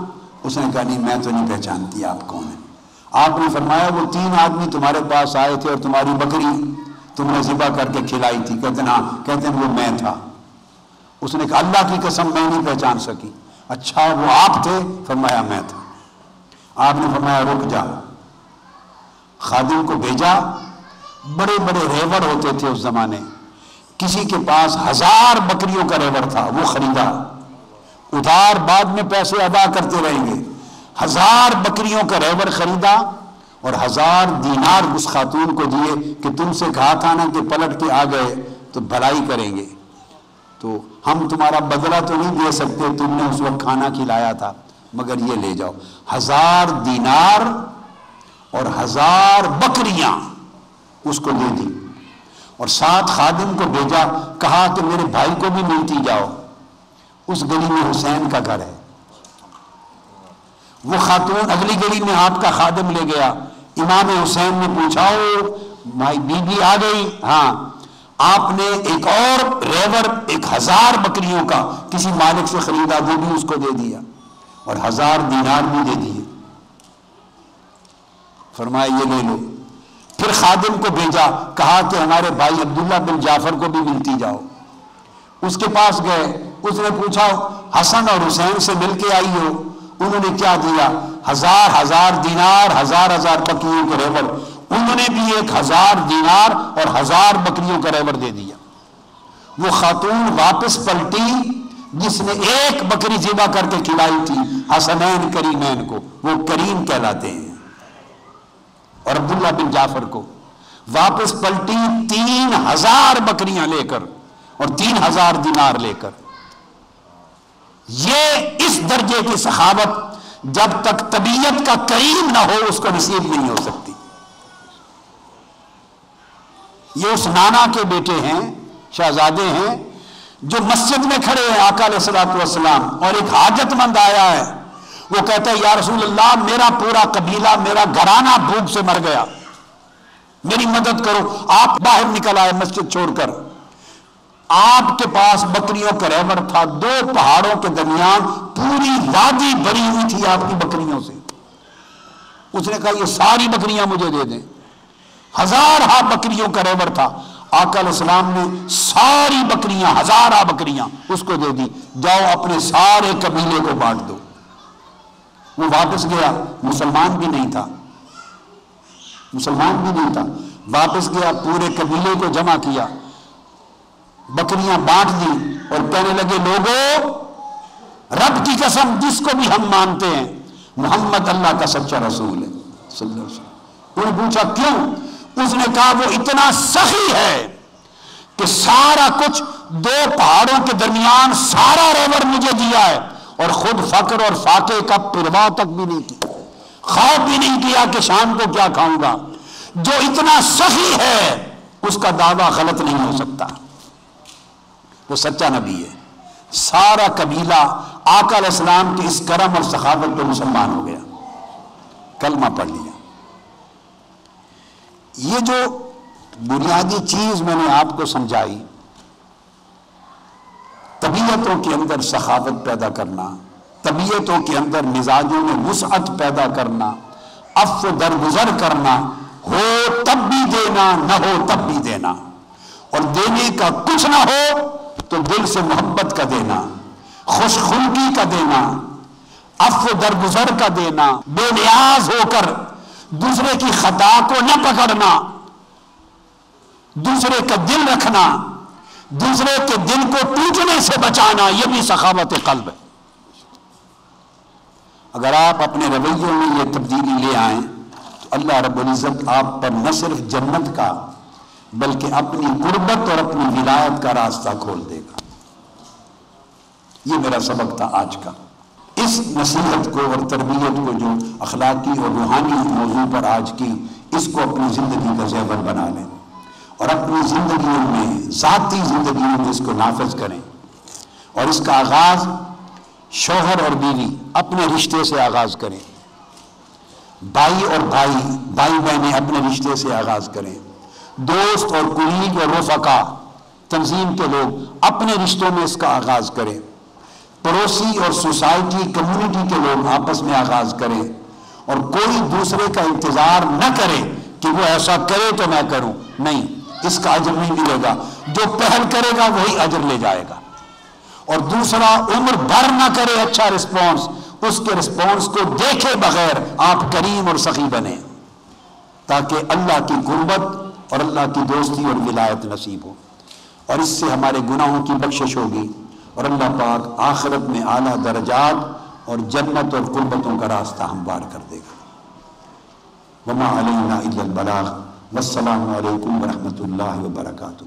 اس نے کہا نہیں میں تو نہیں پہچانتی، آپ کون ہیں؟ آپ نے فرمایا وہ 3 آدمی تمہارے پاس آئے تھے اور تمہاری بکری تم نے ذبح کر کے کھلائی تھی۔ کہتے ہیں ہاں، کہتے ہیں وہ میں تھا۔ اس نے کہا اللہ کی قسم میں نہیں پہچان سکی۔ اچھا وہ آپ تھے؟ فرمایا میں تھا۔ آپ نے فرمایا رک جا۔ خادم کو بھیجا، بڑے بڑے ریوڑ ہوتے تھے اس زمانے، کسی کے پاس 1000 بکریوں کا ریوڑ تھا، وہ خریدا، ادھار بعد میں پیسے ادا کرتے رہیں گے۔ 1000 بکریوں کا ریوڑ خریدا اور 1000 دینار اس خاتون کو دیے کہ تم سے کہا تھا نا کہ پلٹ کے آ گئے تو بھلائی کریں گے، تو ہم تمہارا بدلہ تو نہیں دے سکتے، تم نے اس وقت کھانا کھلایا تھا، مگر یہ لے جاؤ۔ 1000 دینار اور 1000 بکریاں اس کو دے دی اور ساتھ خادم کو بھیجا، کہا کہ میرے بھائی کو بھی ملتی جاؤ، اس گلی میں حسین کا گھر ہے۔ وہ خاتون اگلی گلی میں آپ کا خادم لے گیا، امام حسین نے پوچھا بھائی بی بی آ گئی؟ ہاں۔ آپ نے ایک اور ریوڑ 1000 بکریوں کا کسی مالک سے خریدا، وہ بھی اس کو دے دیا اور 1000 دینار بھی دے دیے۔ فرمایا یہ لے لو۔ پھر خادم کو بھیجا، کہا کہ ہمارے بھائی عبداللہ بن جعفر کو بھی ملتی جاؤ۔ اس کے پاس گئے، اس نے پوچھا حسن اور حسین سے مل کے آئی ہو؟ انہوں نے کیا دیا؟ 1000 دینار، 1000 بکریوں کے ریوڑ۔ انہوں نے بھی 1000 دینار اور 1000 بکریوں کا ریوڑ دے دیا۔ وہ خاتون واپس پلٹی جس نے ایک بکری ذبح کر کے کھلائی تھی حسنین کریمین کو، وہ کریم کہلاتے ہیں، اور عبداللہ بن جعفر کو، واپس پلٹی 3000 بکریاں لے کر اور 3000 دینار لے کر۔ یہ اس درجے کی سخاوت جب تک طبیعت کا کریم نہ ہو اس کو نصیب نہیں ہو سکتی۔ یہ اس نانا کے بیٹے ہیں، شہزادے ہیں، جو مسجد میں کھڑے ہیں آقا علیہ الصلوۃ والسلام، اور ایک حاجت مند آیا ہے، وہ کہتا ہے یا رسول اللہ میرا پورا قبیلہ، میرا گھرانہ بھوک سے مر گیا، میری مدد کرو۔ آپ باہر نکل آئے مسجد چھوڑ کر، آپ کے پاس بکریوں کا ریوڑ تھا، 2 پہاڑوں کے درمیان پوری وادی بھری ہوئی تھی آپ کی بکریوں سے۔ اس نے کہا یہ ساری بکریاں مجھے دے دیں۔ 1000 بکریوں کا ریوڑ تھا، آقا علیہ السلام نے ساری بکریاں 1000 بکریاں اس کو دے دی، جاؤ اپنے سارے قبیلے کو بانٹ دو۔ وہ واپس گیا، مسلمان بھی نہیں تھا، واپس گیا، پورے قبیلے کو جمع کیا، بکریاں بانٹ دی اور کہنے لگے لوگوں رب کی قسم جس کو بھی ہم مانتے ہیں محمد اللہ کا سچا رسول ہے صلی اللہ علیہ وسلم۔ انہوں نے پوچھا کیوں؟ اس نے کہا وہ اتنا سخی ہے کہ سارا کچھ 2 پہاڑوں کے درمیان سارا ریوڑ مجھے دیا ہے، اور خود فقر اور فاقے کا پرواہ تک بھی نہیں کی، خوف بھی نہیں کیا کہ شام کو کیا کھاؤں گا۔ جو اتنا سخی ہے اس کا دعویٰ غلط نہیں ہو سکتا، وہ سچا نبی ہے۔ سارا قبیلہ آقا علیہ السلام کی اس کرم اور سخاوت پہ مسلمان ہو گیا، کلمہ پڑھ لیا۔ یہ جو بنیادی چیز میں نے آپ کو سمجھائی، طبیعتوں کے اندر سخاوت پیدا کرنا، طبیعتوں کے اندر مزاجوں میں وسعت پیدا کرنا، عفو درگزر کرنا، ہو تب بھی دینا، نہ ہو تب بھی دینا، اور دینے کا کچھ نہ ہو تو دل سے محبت کا دینا، خوش خلقی کا دینا، عفو درگزر کا دینا، بے نیاز ہو کر دوسرے کی خطا کو نہ پکڑنا، دوسرے کا دل رکھنا، دوسرے کے دل کو ٹوٹنے سے بچانا، یہ بھی سخاوت قلب ہے۔ اگر آپ اپنے رویوں میں یہ تبدیلی لے آئیں تو اللہ رب العزت آپ پر نہ صرف جنت کا بلکہ اپنی قربت اور اپنی ولایت کا راستہ کھول دے گا۔ یہ میرا سبق تھا آج کا۔ اس نصیحت کو اور تربیت کو جو اخلاقی اور روحانی موضوع پر آج کی، اس کو اپنی زندگی کا زیور بنا لیں اور اپنی زندگیوں میں، ذاتی زندگیوں میں اس کو نافذ کریں، اور اس کا آغاز شوہر اور بیوی اپنے رشتے سے آغاز کریں، بھائی اور بھائی بہنیں اپنے رشتے سے آغاز کریں، دوست اور کولیگ اور رفقا، تنظیم کے لوگ اپنے رشتوں میں اس کا آغاز کریں، پڑوسی اور سوسائٹی کمیونٹی کے لوگ آپس میں آغاز کریں، اور کوئی دوسرے کا انتظار نہ کرے کہ وہ ایسا کرے تو میں کروں، نہیں، اس کا اجر نہیں ملے گا، جو پہل کرے گا وہی اجر لے جائے گا، اور دوسرا عمر بھر نہ کرے اچھا رسپانس، اس کے رسپانس کو دیکھے بغیر آپ کریم اور سخی بنیں تاکہ اللہ کی قربت اور اللہ کی دوستی اور ولایت نصیب ہو، اور اس سے ہمارے گناہوں کی بخشش ہوگی، اور اللہ پاک آخرت میں اعلیٰ درجات اور جنت اور قربتوں کا راستہ ہموار کر دے گا۔ وما علینا الا البلاغ، والسلام علیکم ورحمۃ اللہ وبرکاتہ۔